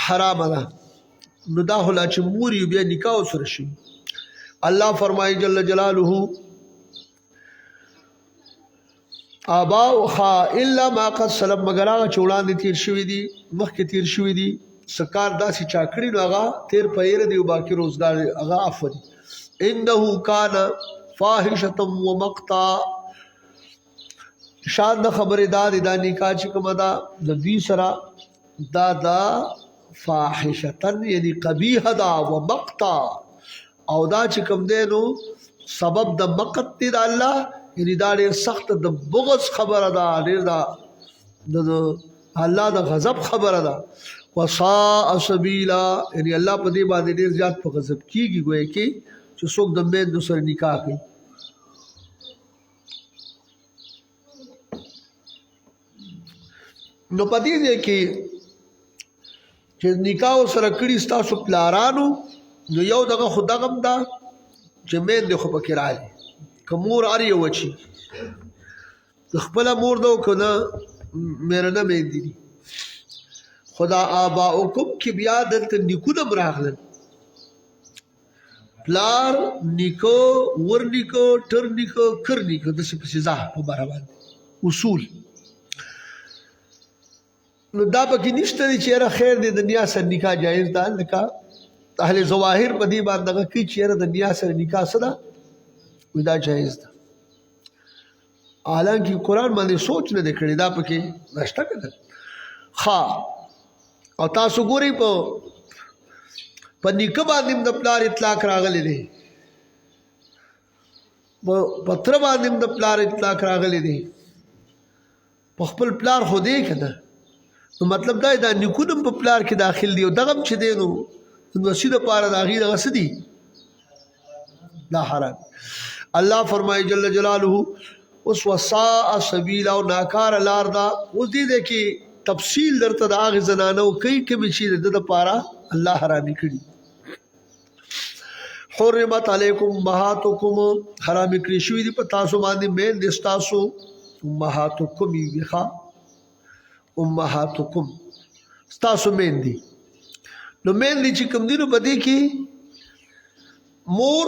حرام ده نو دا هلا چې مور یو بیا نکاح سره شي الله فرمایي جل جلاله ابا وخا الا ما قد سلم مگر هغه چوڑان دي تیر شوی دي مخکې تیر شوی دي سکار داسې چاکړي نو هغه تیر پیر دی او باقی روزګار هغه عفو دي انه کان فاحشه ومقتا شان خبره دا نکاح چې کومه دا د دې سره دا فاحشه یعنی قبیح دا ومقتا او دا چې کوم دی نو سبب د مقت دی د الله، یعنی دا ډېر سخت د بغض خبره ده، ډېر د الله د غضب خبره ده. وساء سبیلا، یعنی الله په دې باندې ډېر زیات په غضب کیږي ګویا کې چې څوک د میندو سره نکاح کوي. نو په دې ځای کې چې نکاح سره کړي ستاسو پلارانو، نو یو دغه خو دغم ده چې میندې خو پکې راغلي، که مور هر یو وچي د خپله مور ده او که نه میرنه میندې دي. خو دا آباؤکم کې بیا دلته نیکونه هم راغلل، پلار نیکه ور نیکه ټر نیکه کر نیکه داسې پسې ځه په باره باندې اصول. نو دا پکې نشته دی چې یاره خیر دی د نیا سره نکاح جایز ده، لکه اهل ظواهر په دې باندې دغه کوي چې یاره د نیا سره نکاح څه ده، وایي دا جایز ده. حالانکه قرآن باندې سوچ نه دی کړی، دا پکې نشته که نه. ښه، او تاسو ګورئ په نیکه باندې هم د پلار اطلاق راغلی دی، په تره باندې هم د پلار اطلاق راغلی دی، په خپل پلار خو دی که نه. نو مطلب دا دا نیکونه هم په پلار کې داخل دي، او دغه هم چې دی نو د نوسي دپاره د هغې دغه څه دي، دا حرام. الله فرمایي جل جلاله اوس وساء سبیلا، او ناکاره لار ده. اوس دې دی کې تفصیل درته د هغې زنانو کوي کومې چې د ده دپاره الله حرامي کړي. حرمت علیکم امهاتکم، حرامي کړي شوي دي په تاسو باندې میندې ستاسو، امهاتکم یې ښه، امهاتکم ستاسو میندې. نو میندې چې کوم دي نو په دې کې مور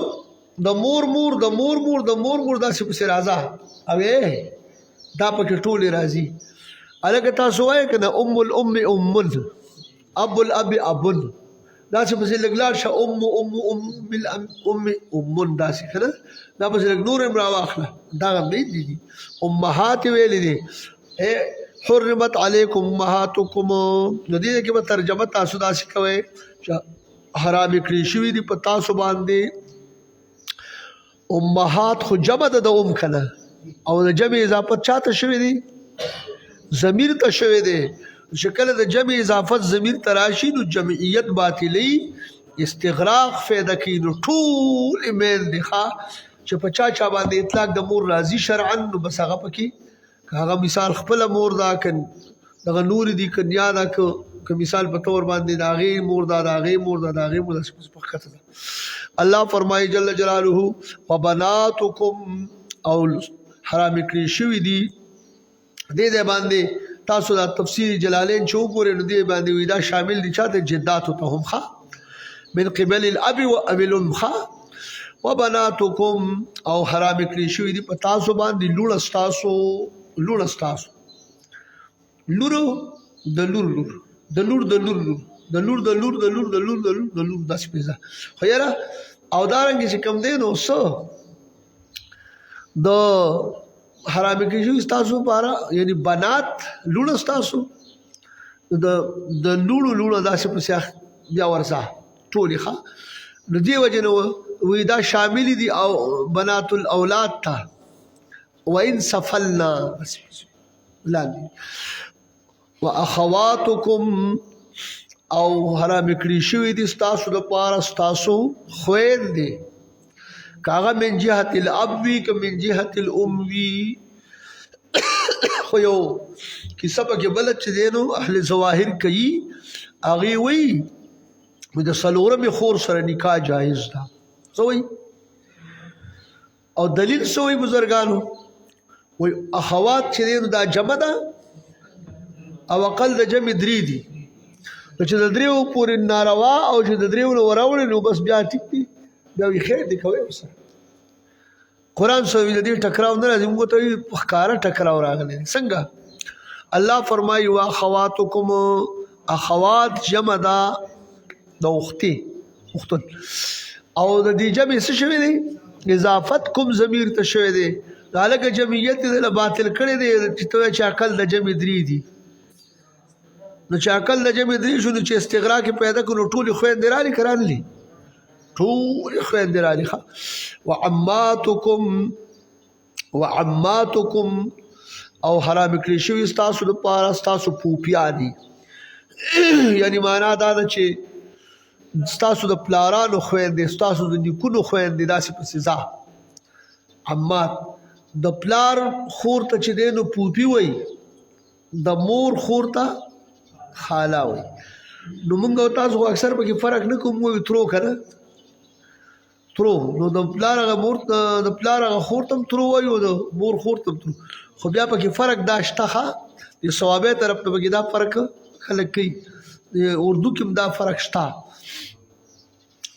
د مور مور د مور مور د مور مور داسې پسې راځه، او دا پکې ټولې راځي. هلکه تاسو وایئ که نه ام الام امن، اب الاب ابن، داسې پسې لږ لاړ شه ام ام ام ام امن، داسې که نه دا پسې لږ نور هم راواخله، دغه میندې دي. امهات یې ویلې دي. حرمت علیکم امهاتکم، نو دې کې به ترجمه تاسو داسې کوئ چې حرامې کړي شوي دي په تاسو باندې. امهات خو جمع ده د ام که نه، او د جمع اضافت چا ته شوی دی؟ ضمیر ته شوی دی. چې کله د جمع اضافت ضمیر ته راشي نو جمعیت باطلي، استغراق فایده کوي. نو ټول میندې ښه چې په چا چا باندې اطلاق د مور راځي شرعا، نو بس هغه پکې که هغه مثال خپله مور ده، که دغه نور دي، که نیا ده، که مثال په طور باندې د هغې مور ده، د هغې مور ده، د هغې مور ده، په ښکته ده. الله فرمایي جل جلاله وبناتکم، او حرامې کړي شوي دي. دې ځای باندې تاسو دا تفسیر جلالین چې وګورئ نو دې باندې وي دا شامل دي چاته؟ جداتو ته هم ښه، من قبل الاب و اب الام ښه. وبناتکم، او حرامې کړي شوي دي په تاسو باندې لوڼه ستاسو، لوڼه ستاسو، لورو د لور لور، د لور د لور لور، د لور د لور د لور د لور د لور د لور، داسې پېژه. خو یاره او دارنګې چې کوم دی نو څه د حرامې کړي شوي ستاسو لپاره، یعنی بنات لوڼه ستاسو، د لوڼو لوڼه داسې پسې بیا ورځه ټولې ښه. نو دې وجې نه وایي دا شاملې دي او بنات الاولاد ته، وإن سفلنا لاندې. واخواتکم، او حرامې کړي شوي دي ستاسو لپاره ستاسو خویندې، که هغه من جهت الاب وي که من جهت الام وي. خو یو کیسه پکې بله چې دی نو اهل ظواهر کوي، هغې وایي د څلورمې خور سره نکاح جایز ده. څه وایي؟ او دلیل څه وایي بزرګانو؟ وایي اخوات چې دی نو دا جمع ده، او اقل د جمع درې دي. نو چې د دریو پورې ناروا، او چې د دریو نه وراوړې نو بس بیا ټیک دي، بیا وایي خیر دی کوئ ورسره. قرآن سوی د دې ټکراو نه راځي، موږ ته وایي په ښکاره ټکراو راغلی دی. څنګه؟ الله فرمایي واخواتکم، اخوات جمع ده د اختې، اختن، او د دې جمع څه شوی دی؟ اضافت کوم ضمیر ته شوی دی. دا هلکه جمعیت یې دله باطل کړی دی چې ته وایې چې عقل د جمع درې دي. نو چې عقل د جمع درې شو نو چې استغراق یې پیدا کړو نو ټولې خویندې رالې که رانلي؟ ټول خويندې را دي وعماتکم او حرام کړی شوي ستاسو دپاره ستاسو پوپیانې یعنی معنا دا ده چې ستاسو د پلارانو خويندې ستاسو د نیکونو خويندې داسې پسې ځه عمات د پلار خور ته چې دی نو پوپی وي د مور خور ته خاله وي نو موږ او تاسو خو اکثر پکې فرق نه کوم وایو ترو که نه ترو نو د پلار هغه مور د پلار هغه خور ته هم ترو وایو د مور خور ته هم ترو خو بیا پکې فرق دا شته ښه د صوابۍ طرف ته پکې دا فرق خلک کوي اردو کې هم دا فرق شته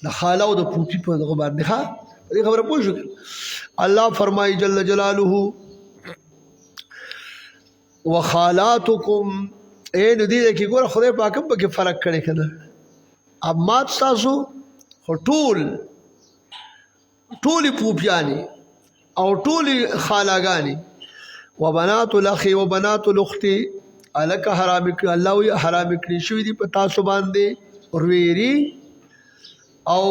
د خاله او د پوپی په دغه باندې ښه په دې خبره پوه شو الله فرمایي جل جلاله وخالاتکم نو دې کې ګوره خدای پاک هم پکې فرق کړی که نه عمات ستاسو خو ټولې پوپیانې او ټولې خالاګانې وبنات الاخ وبنات الاخت الکه حرام کړي الله وی حرام کړي شوي دي په تاسو باندې ورېري او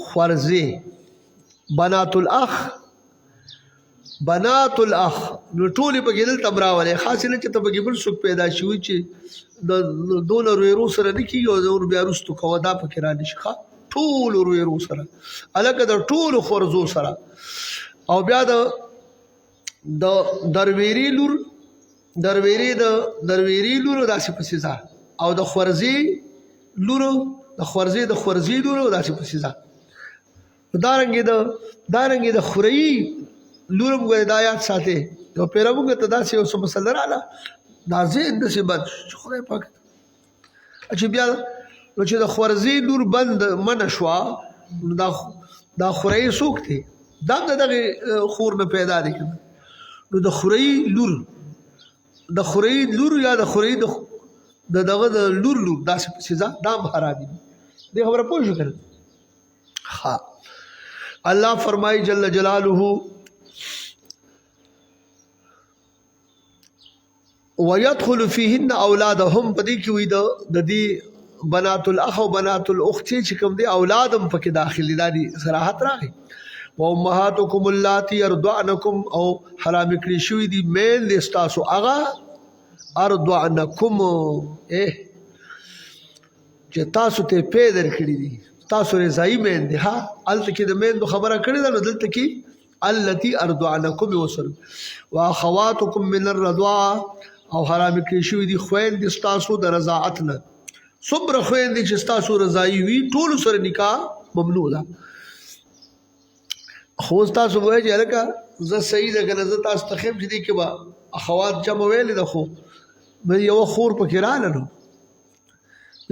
خورزي بنات الاخ نو ټولې پکې دلته براولې خاص نه چې ته پکې بل څوک پیدا شوي چې د دونه ورېرو سره نه کېږي او د بیا وروستو کوه دا پکې را نه شي ټولو ورېرو سره هلکه د ټولو خورزو سره او بیا د درویري لور داسې پسې ځه او د خورزي لورو داسې پسې ځه دارنګې د خوري لورم ګورې دا یاد ساتې یو پیره موږ ته داسې یو څه مسله راغله دا ذهن داسې بند چې خدای پاک چې بیا نو چې د خورزي لور بند منه شوه نو دا خوري څوک دی دا هم د دغې خور نه پیدا دی که نو د خوري لور یا د خوري د دغه د لور داسې پسې ځه دا هم حرامي دې خبره پوه شو که نه الله فرمایي جل جلاله ويدخل فيهن اولادهم پدې کې وي د دې بنات الاخ او بنات الاخت چې کوم دي اولاد هم پکې داخلي دي صراحت راغی وامهاتكم اللاتي يرضعنكم او حرام کړی شوي دي مین دي ستاسو هغه ارضعنكم چې تاسو ته پیدا کړی دي تاسو رضای مین دي هلته کې د مین خبره کړې ده نو دلته کې التي ارضعنكم وصل واخواتكم من الرضاعه او حرام کړی شوي دي خویندې ستاسو د رضاعت نه څومره خویندې چې ستاسو رضایي وي ټولو سره نکاح ممنوع ده خو تاسو وایئ چې هلکه زه صحیح ده که نه زه تاسو ته ښیم چې دې کې به اخوات جمع ویلې ده خو یوه خور پکې راغله نو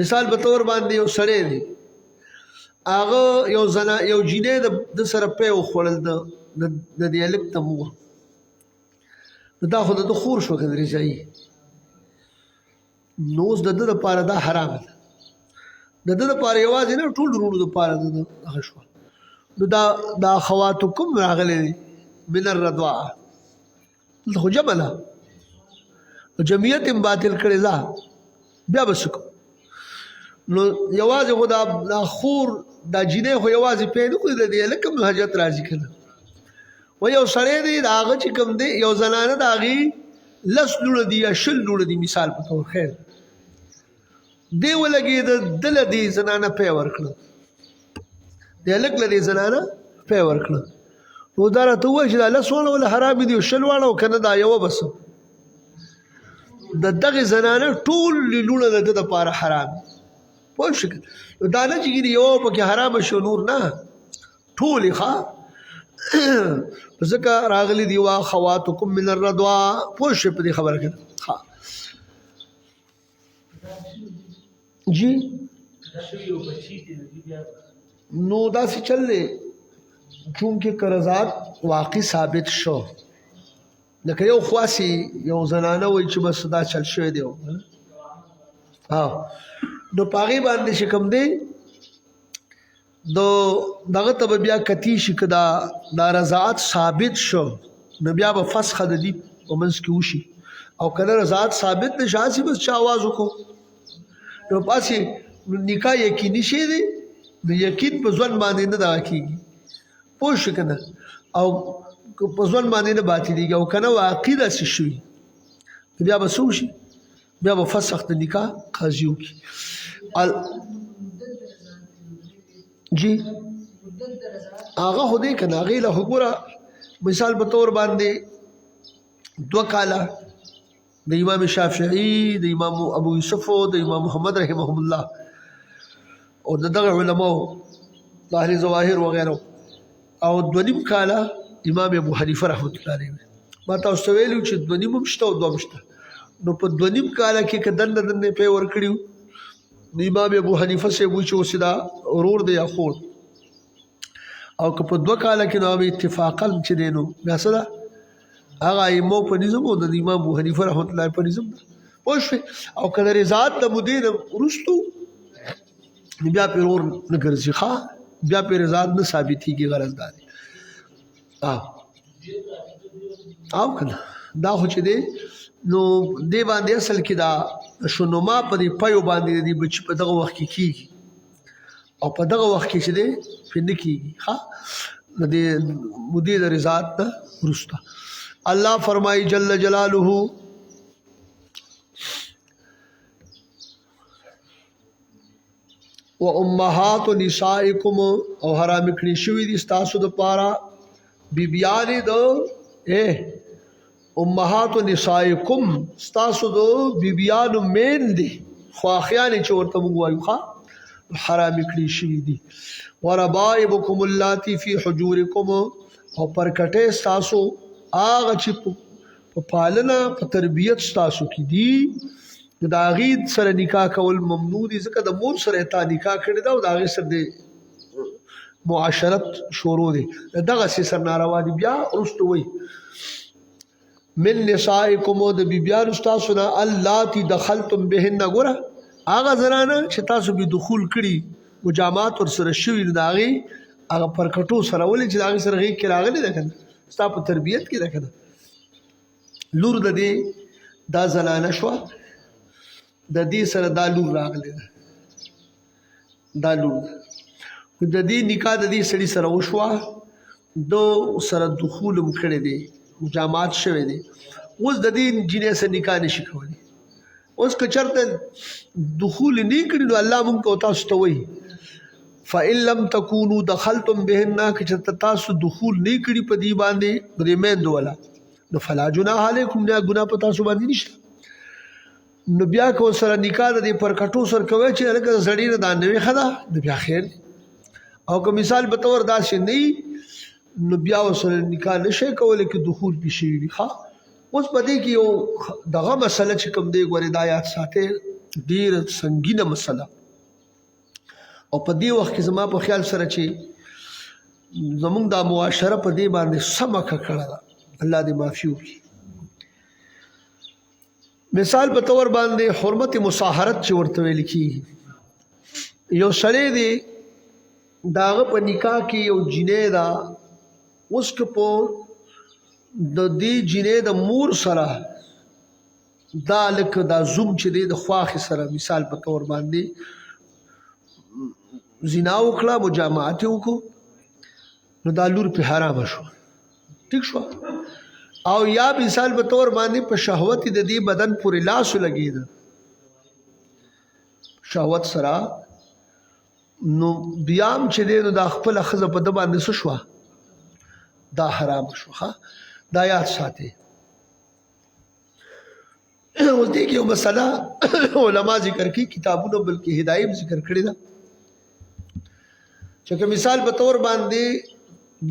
مثال په طور باندې یو سړی دی هغه یو جینۍ د سره پی وخوړل د دې هلک ته مور نو دا خو د ده خور شوه که د رضایي نو اوس د ده دپاره دا حرام ده د ده دپاره یوازې نه ټول وروڼو دپاره د هغه شوه نو دا اخواتکم راغلی دی من الرضاعه دلته خو جمع ده جمعیت هم باطل کړې ده بیا به څه کوو نو یوازې خو دا خور دا جینۍ خو یوازې پی نه کړي د دې هلک هم حاجت راځي که نه و یو سړی دی د هغه چې کوم دی یو زنانه د هغې 10 لوڼه دي یا 20 لوڼه دي مثال په طور خیر دی ولګېده ده له دې زنانه پی ورکړه د هلک له دې زنانه پی ورکړه نو دا راته ووایي چې دا 10 واړه ولې حرامې دي او 20 واړه او که نه دا یوه بس د دغې زنانه ټولې لوڼه د ده دپاره حرام پوه شو نو دا نه چې یوه پکې حرامه شو نور نه ټولې ښه ځکه راغلی دی واخواتکم من الرضاعه پوه شوې په دې خبره کې جی نو داسې چل دی چونکې قرضات واقع ثابت شو لکه یو خواسي یو زنانه وایي چې بس دا چل شوی دی نو په هغې باندې چې کوم دی دغه ته به بیا کتی شي که دا رضاعت ثابت شو نو بیا به فسخ د دې په منځ کې وشي او که نه رضاعت ثابت نه شي هسې بس چا آواز وکړو نو پاسې نکاح یقیني شی دی نو یقین په ځوان باندې نه دغه کېږي پوه شو که نه او په ځوان باندې نه باطلېږي او که نه واقع داسې شوي بیا به څه وشي بیا به فسخ د نکاح قاضي وکړي جی هغه خو دی که نه هغې له خو ګوره مثال په طور باندې 2 کاله د امام شافعي د امام ابو یوسف د امام محمد رحمهم الله او د دغه علماو د اهل ظواهر وغیره او 2.5 کاله امام ابو حنیفه رحمت الله علیه ما تاسو ته ویلو چې 2.5 هم شته او 2 هم شته نو په 2.5 کاله کې که دننه پې ورکړي نو امام ابو حنیفه صاحب وایي چې اوس دا ورور دی یا خور او که په 2 کاله کې نو هغه اتفاقا چې دی نو بیا څه ده هغه ائمو په نظم او د امام ابو حنیفه رحمت الله په نظم ده پوه شوې او که د رضاعت د مودې نه وروستو بیا پې ورور نه ګرځي ښه بیا پې رضاعت نه ثابتېږي غرض دا دی او که نه دا خو چې دی نو دې باندې اصل کې دا شونما په دې پیو باندې د دې بچي په دغه وخت کې کېږي او په دغه وخت کې چې دی پې نه کېږي ښه د دې مودې د رضاعت نه وروسته الله فرمایي جل جلاله و امهات نسائکم او حرام کړی شوي دي ستاسو دپاره بیبیانې د امهات نسائکم ستاسو د بیبیانو مین دي خواخیانې چې ورته موږ وایو ښه حرام کړی شوي دي وربائبکم اللاتی فی حجورکم او پرکټې ستاسو هغه چې په پالنه په تربیت ستاسو کې دي د هغې سره نکاح کول ممنوع دي ځکه د مور سره تا نکاح کړې ده او د هغې سره د معاشرت شروع دی دغسې سر ناروا دي بیا وروسته وایي من نسائکم د بیبیانو ستاسو نه اللاتی دخلتم بهن ګوره هغه زنانه چې تاسو به دخول کړي مجامات ورسره شوي نو د هغې هغه پرکټو سره ولې چې د هغې سره غېږ کې راغلې ده که نه ستا په تربیت کې ده که نه لور د دې دا زنانه شوه د دې سره دا لور راغلی ده دا لور ده د دې نکاح د دې سړي سره وشوه دو سره دخول هم کړی دی مجامات شوی دی اوس د دې نجلۍ سره نکاح نشي کولی اوس که چېرته دخول نه کړي نو الله موږ ته تاسو ته وایي فإن لم تكونوا دخلتم بهن که چېرته تاسو دخول نه کړي په دې باندې په دې میندو والا نو فلا جناح علیکم نه ګناه په تاسو باندې نشته نو بیا که ورسره نکاح د دې پرکټو سره کوی چې هلکه د سړي نه دا نوې ښه ده نو بیا خیر او که مثال په طور داسې نه وي نو بیا ورسره نکاح نشئ کولی که دخول پې شوي وي ښه اوس په دې کې یو دغه مسله چې کوم دی ګورې دا یاد ساتئ ډېره سنګینه مسله او په دې وخت کې زما په خیال سره چې زمونږ دا معاشره په دې باندې سمه کړه ده الله دې معافي وکړي مثال په طور باندې حرمت مصاهرت چې ورته ویل کېږي یو سړی دی د هغه په نکاح کې یو جینۍ ده اوس که په د دې جینۍ د مور سره دا لکه دا زوم چې دی د خواښې سره مثال په طور باندې زنا وکړه مجامعات یې وکړو نو دا لور پې حرامه شوه ټیک شوه او یا مثال په طور باندې په شهوت د دې بدن پورې لاس ولګېده شهوت سره نو بیا هم چې دی نو دا خپله ښځه په ده باندې څه شوه دا حرامه شوه دا یاد ساتئ اوس دې کې یو مسله علما ذکر کوي کتابونو بلکې هدایه ذکر کړې ده چې که مثال په طور باندې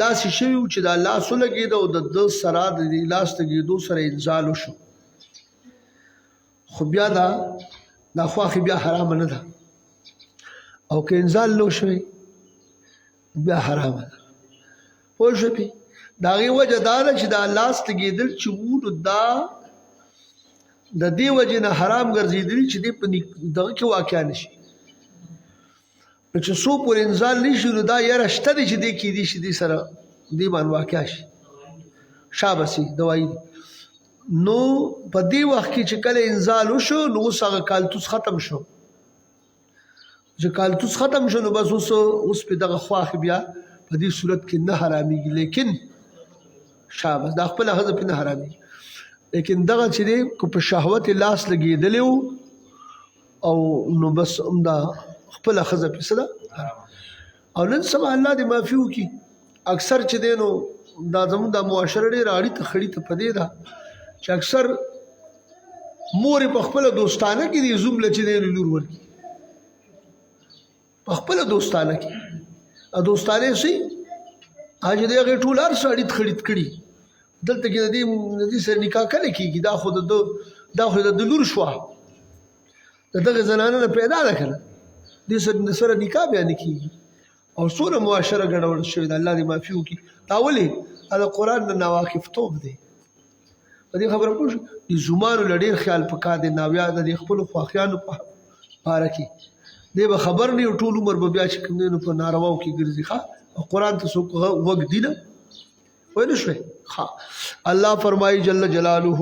داسې شوي و چې دا لاس ولګېده او د ده سره د دې لاس لګېدو سره انزال وشو خو بیا دا خواښې بیا حرامه نه ده او که انزال نه وشوی بیا حرامه ده پوه شوې د هغې وجه دا ده چې دا لاس لګېدل چې وو نو دا د دې وجې نه حرام ګرځېدلي چې دی په دغه کې واقع نه شي نو چې څو پورې انزال نه شي نو دا یاره شته دی چې دی کېدی شي دې سره دې باندې واقع شي شابسي دوایي نو په دې وخت کې چې کله انزال وشو نو اوس هغه کالتوس ختم شو چې کالتوس ختم شنو بس اوس په دغه خواخ بیا په دې صورت کې نه حرامېږي لیکن شابه دا خپل هغه په نه حرامېږي لیکن دغه چې دی کو په شهوت لاس لګېدلی او نو بس دا خپل خزه په صدا او نن سبا الله دې معافي وکړي اکثر چې دی نو دا زموږ د معاشره ډېره اړې ته خړې ته په دې ده چې اکثر مور په خپل دوستانه کې دی زوم له چې دی لور ورکړي په خپل دوستانه کې ا دوستانه سي اج دې هغه ټول هر سړی خړید کړي دلته کې دې سره نکاح کړي کیږي دا خو د لور شو دغه زنانه پیدا ده کنه دې سره نکاح بیان کیږي او سوره معاشره ګډوډ شوی د الله دې معافي وکړي دا ولې دا قران نه واقف توب دی په دې خبره پوه شو د زمانو لډیر خیال پکا دي ناویا د خپل خواخیانو په باره کې دی به خبر نه ټول عمر به بیا چې کوم نه په نارواو کې ګرځي ښا قرآن ته څوک وګ دی نه وای نه شوي ها الله فرمایي جل جلاله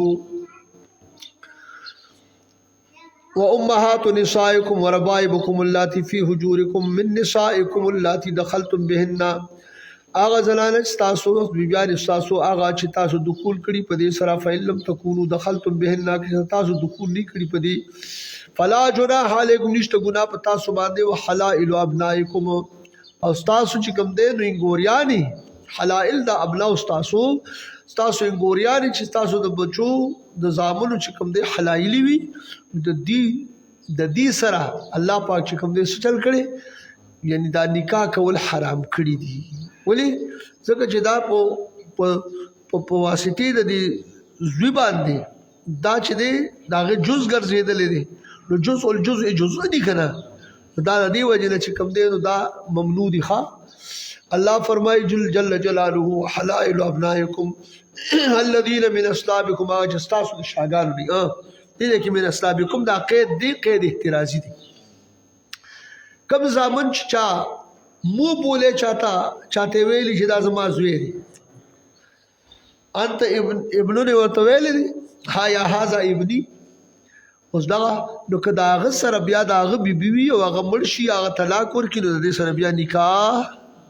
وامهات نسائكم وربائبكم اللاتي في حجوركم من نسائكم اللاتي دخلتم بهن اغه زنانه تاسو بیبیان تاسو اغه چې تاسو دخول کړي په دې سره فیلم تکونو دخلتم بهن چې تاسو دخول نه کړي په دې فلا جناح علیکم نشته ګناه په تاسو باندې وحلائل ابنائکم او تاسو چې کوم دې نو ګوریانی حلائل د ابناء تاسو ګوریانی چې تاسو د بچو د زامنو چې کوم دې حلائلی وي د دې سره الله پاک چې کوم دې چل کړي یعنی دا نکاح کول حرام کړی دي ولی ځکه چې دا په واسطه د دې زوی باندې دا چې دی داغه جز ګرځیدلې دي نو جزء دي کنه دا دی وجه چې کوم دی نو دا ممنوع دي ښا الله فرمایي جل جلاله حلائل ابنائکم الذين من اصلابكم اجستاسو شاګانو دي دې کې من اصلابکم دا قید احترازي دي کم زامن چا مو بوله چاته ویلی چې دا زما زوی دی انت ابنونه ورته ویلی دی ها یا هاذا ابني اوس دا نو که دا هغه سره بیا دا هغه بیبي وي او هغه مړ شي هغه طلاق ورکړي نو د دې سره بیا نکاح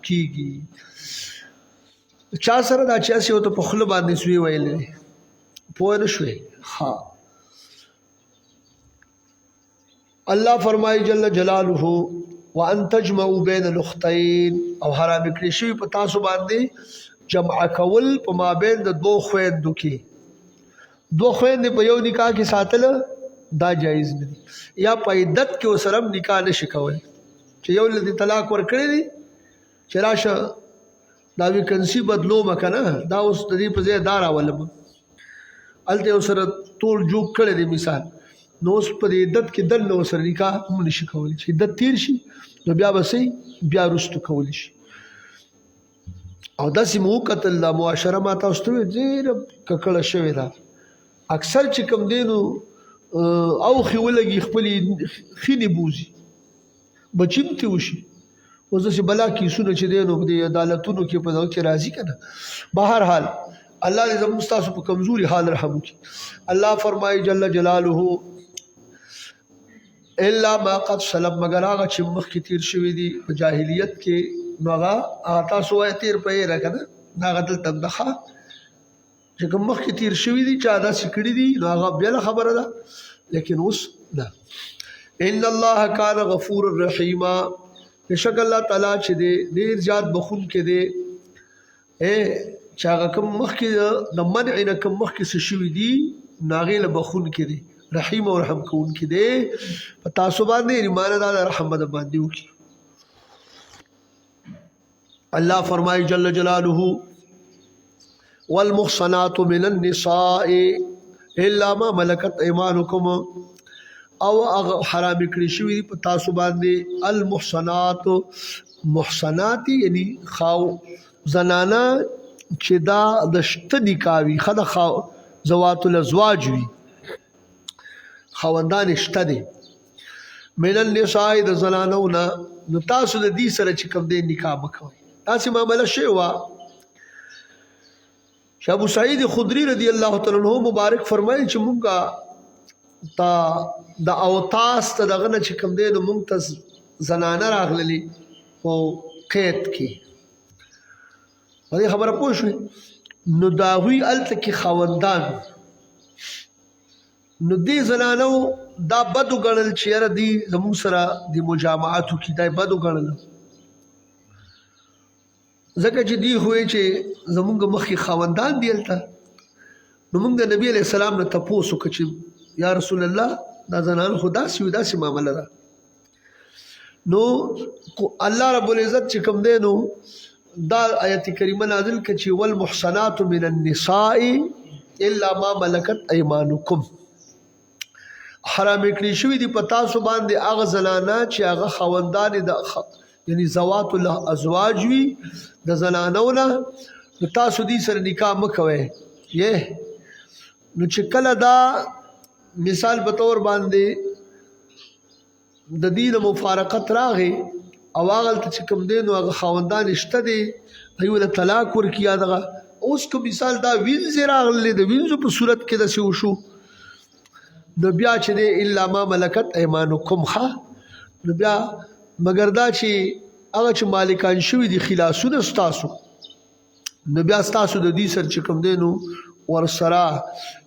کیږي چا سره دا چې ته په خوله باندې سوی ویلی پوه نه شوې ها الله فرمایي جل جلاله وان تجمعوا بين الاختين او حرام کړی شوی په تاسو باندې جمع کول په مابین د دوه خويندو کې دوه خويندې په یو نکاح کې ساتل دا جایز نه دي یا په عدت کې وسره نکاح نشي کولای چې یو لدی طلاق ورکړي دي چې راشه دا ویکنسی بدلو مکنه دا اوس د دې په ځای دار اولم الته وسره ټول جوړ کړي دي مثال نو اوس په عدت کې دل نو سره نکاح هم نشي کولای چې عدت تیر شي نو بیا بسې بیا رستو کول شي او داسې مو قتل لا معاشره ما تاسو ته ډېر ککړه شوې ده اکثر چې کم دینو او خولګي خپل خینې بوزي بچیم ته وشي اوس چې بلا کې سونه چې دینو په عدالتونو کې په دغه کې راضي کنه بهر حال الله دې زموږ تاسو په کمزوري حال رحم وکړي الله فرمایي جل جلاله الا ما قد سلم مگر هغه چې مخکې تیر شوی دي په جاهلیت کې نو هغه تاسو وایي تیر پې راکنه دا غدل تندخه چې کوم مخکې تیر شوی دي چا دا سکړی دي نو هغه بل خبره ده لیکن اوس نه ان الله کان غفور الرحیم بشک الله تعالی چې ډیر زیات بخون کې دی چې هغه کوم مخکې د منع نه کوم مخکې شوی دي ناغې له بخون کې دی رحیم او رحم کون کې دی په تاسو باندې ایمان الله رحمت باندې وکي الله فرمایي جل جلاله والمحصنات من النساء الا ما ملكت ايمانكم او حرام کړی شوی په تاسو باندې المحصنات محصنات یعنی خاو زنانا چې دا د شت نکاوي خدای خاو زوات الازواج وي خوندان شته دي من النساء د زنانو نه نو تاسو د دې سره چې کوم دې نکاح وکوي تاسو معاملې شی وا ابو سعید خدری رضی الله تعالی عنہ مبارک فرمایي چې مونږه تا د اوتاس ته دغه چې کوم دې نو مونږ ته زنانه راغللی په قید کې په دې خبره پوه شوې نو د هغوی هلته کې خاوندان نو دې زنانو دا بد وګڼل چې یاره دې زموږ سره د مجامعاتو کې دا بد وګڼل ځکه چې دی خو چې زمونږ مخکې خاوندان دي هلته نو موږ د نبي علیه السلام نه تپوس وکړو چې یا رسول الله دا زنانو خو داسې وي داسې معامله ده نو الله رب العزت چې کوم دی نو دا آیت کریمه نازل کړه چې والمحصنات من النساء الا ما ملکت ایمانکم حرام کړی شوي دي په تاسو باندې هغه زنانه چې هغه خاوندان د یعنی زوات الازواج وي د زنانو نه نو تاسو دې سره نکاح مه کوئ نو چې کله دا مثال په طور باندې د دین مفارقت راغی او هغه چې کوم دی نو هغه خاوندان شته دي هغوی له طلاق ورکړي یا دغه اوس که مثال دا وینځې راغلی د وینځو په صورت کې داسې وشو نو بیا چې دی الا ما ملکت ایمانکم ښه نو بیا مګر دا چې هغه چې مالکان شوي دي خلاصونه ستاسو نو بیا ستاسو د دې سره چې کوم دی نو ورسره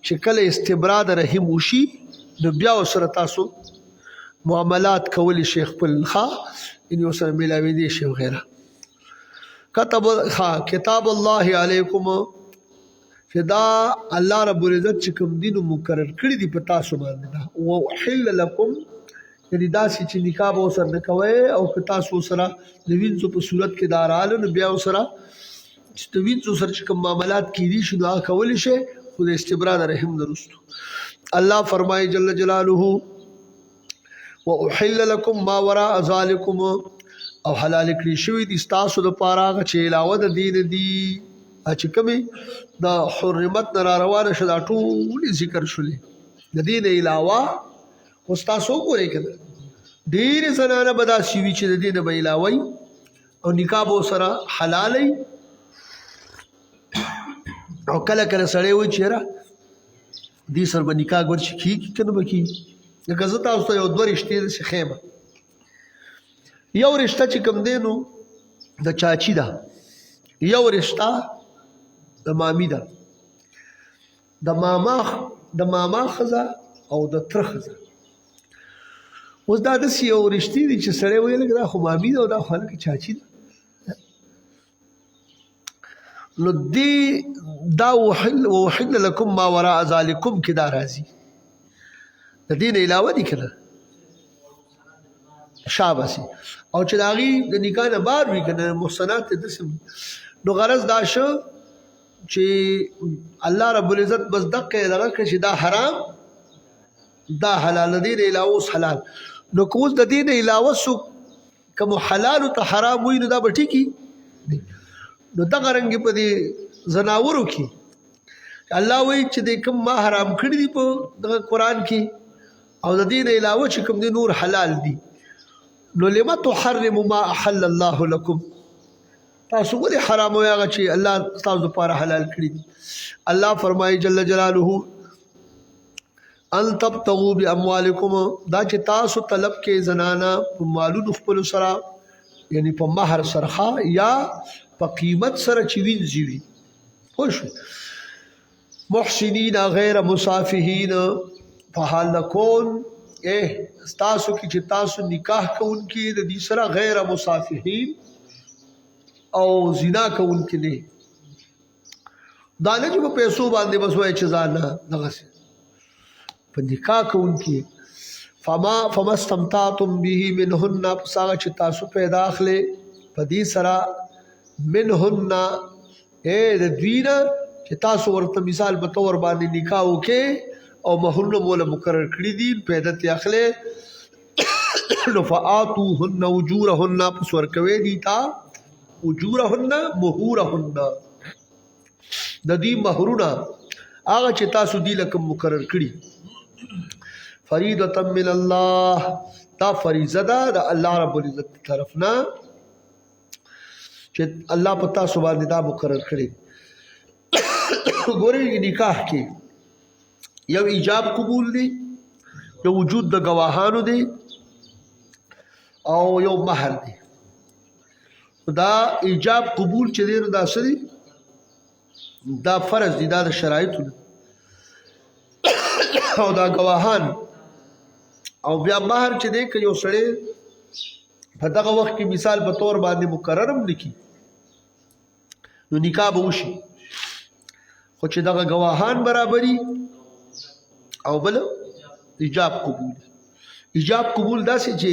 چې کله استبرا د رحم وشي نو بیا ورسره تاسو معاملات کولی شي خپل ښه یعنې ورسره میلاوېدی شي وغیره کتاب الله علیکم چې دا الله رب العزت چې کوم دین مقرر کړي دي په تاسو باندې دا وحل لکم یعنی داسې چې نکاح به ورسره نه کوئ او که تاسو سره د وینځو په صورت کې دا راغله نو بیا ورسره چې د وینځو سره چې کوم معاملات کیدي شي نو هغه کولی شي خو د استبرا د رحم نه وروستو الله فرمایي جل جلاله واحل لکم ما وراء ذلکم او حلال کړي شوي دي ستاسو دپاره هغه چې علاوه د دین دي چې کومې د حرمت نه راروانه شه دا ټولې ذکر شولې د دې نه علاوه خو ستاسو وګورئ که نه ډېرې زنانه به داسې وي چې د دې نه به علاوه او نکاح به ورسره حلالوي او کله کله سړی وایي چې یاره دې سره به نکاح ګور چې کېږي که نه به کېږي لکه زه تاسو ته یو دوه رشتې داسې ښیم یو رشته چې کوم دی نو د چاچي ده یو رشته د مامی ده د ماما ښځه او د تره ښځه اوس دا داسې یو رشتې دي چې سړی وایي لکه دا خو مامی ده او دا خو هلکه چاچي ده نو دې دا وحل لکم ما وراء ذلکم کې دا راځي د دې نه علاوه دي که نه شاباسي او چې د هغې د نکاح نه بار وي که نه محسنات ته داسې نو غرض دا شو چې الله رب العزت بس دقه یې دغه کړه چې دا حرام دا حلال د دې نه علاوه اوس حلال نو که اوس د دې نه علاوه څوک که مو حلالو ته حرام وي نو دا به ټیکي نو دغه رنګې په دې زناورو کې الله وایي چې د کوم ما حرام کړي دي په دغه قرآن کې او د دې نه علاوه چې کوم دي نور حلال دي نو لما تحرم ما احل الله لكم تاسو ولې حرام وي هغه چې الله تاسو لپاره حلال کړي دي الله فرمایي جل جلاله ان تبتغوا باموالکم دا چې تاسو طلب کې زنانه په مالونو خپل سره یعنی په مہر سره یا په قیمت سره چې وینځي وي پوه شو محسنین غیر مصافحین په حال کون تاسو کې چې تاسو نکاح کوونکي د دې سره غیر مصافحین او زنا کوونکي نه دا نه چې په پیسو باندې بس وایي چې ځان نه دغسې په نکاح کوونکي فما استمتعتم به منهن پس هغه چې تاسو پیدا اخلئ په دې سره منهن د دوی نه چې تاسو ورته مثال په طور باندې نکاح وکړئ او مهرونه مولا مقرر کړي دي پیدا ته اخلي نو فآتوهن اجورهن پس ورکوي دي تا اجورهن مهورهن د دې مهرونه هغه چې تاسو دي لکه مقرر کړي فریضه من الله دا فریضه ده د الله رب العزت طرفنا چې الله په تاسو باندې دا مقرر کړي ګورئ نکاح کې یو ایجاب قبول دی یو وجود د گواهانو دی او یو مہر دی. دا ایجاب قبول چې دی نو دا څه دی؟ دا فرض دی، دا د شرایطو دی او دا گواهان. او بیا مہر چې دی که یو سړی په دغه وخت کې مثال په طور باندې مقرر هم لیکي نو نکاح به وشي، خو چې دغه گواهان برابري او بل ایجاب قبول. ایجاب قبول داسې چې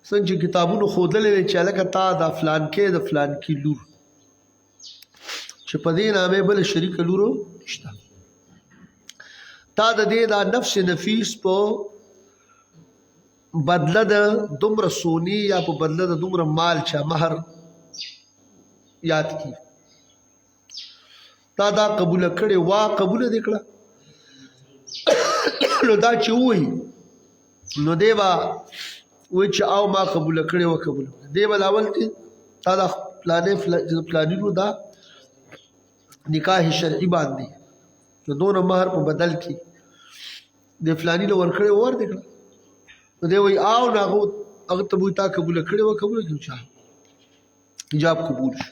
څنګه چې کتابونو ښودلې دی چې هلکه تا دا فلانکې د فلانکي لور چې په دې نامې بله شریکه لورو شته، تا د دې دا نفس نفیس په بدله د دومره سونی یا په بدله د دومره مال چا مہر یاد کی تا دا قبوله کړې وا قبوله دې کړه نو دا چې وایي نو دی به وایي چې او ما قبوله کړې وه قبوله دی به لاول چې تا دا فلاني نو دا نکاح شرعي باندې نو دونه مہر په بدل کې د فلاني له ورکړې ور دې کړه نو دی وایي او نو هغه ته به تا قبوله کړې وه قبوله کړې چا ایجاب قبول شو.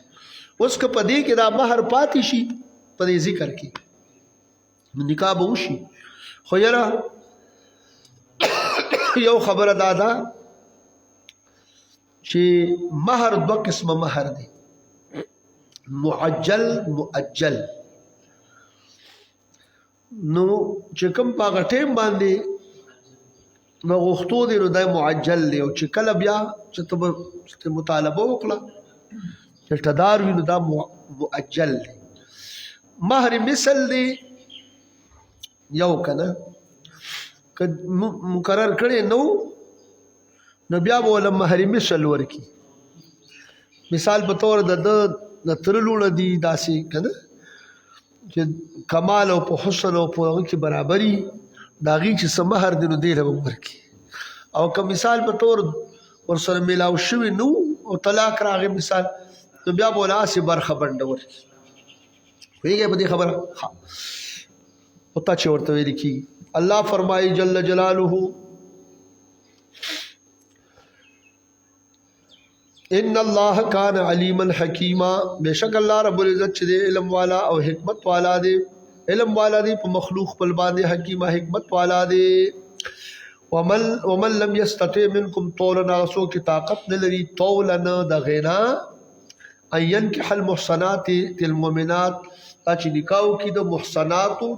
اوس که په دې کې دا مہر پاتې شي په دې ذکر کې نو نکاح به وشي. خو یاره یو خبره دا ده چې مہر دوه قسمه مہر دی، معجل مؤجل. نو چې کوم په هغه ټیم باندې نو غوښتو دی نو دا معجل دی، او چې کله بیا چې ته مطالبه وکړه چې ټدار وي نو دا مؤجل دی. مہر مثل دی یو کنه که مقرر کړي نو بیا به ولا مہر مثل ورکی. مثال په طور د ترلونه دي داسې کنه چې کمال او په حسن او په هغه کې برابري د هغې چې څه مہر دی نو دی له به ورکي. او که مثال په طور ورسره میلاو شوي نو او طلاق راغی مثال نو بیا به ولا هسې برخه بنډه ورکي. پوهېږئ په دې خبره؟ او تا چې ورته ویل کېږي. الله فرمایي جل جلاله ان الله کان علیما حکیما، بشک الله رب العزت چې دی علم والا او حکمت والا دی. علم والا دی په مخلوق خپل باندې، حکیمه حکمت والا دی. ومن لم يستطع منکم طولا، څوک چې طاقت نه لري طولا د غنا ان ينكح المحصنات المؤمنات، دا چې نکاح وکړي د محصناتو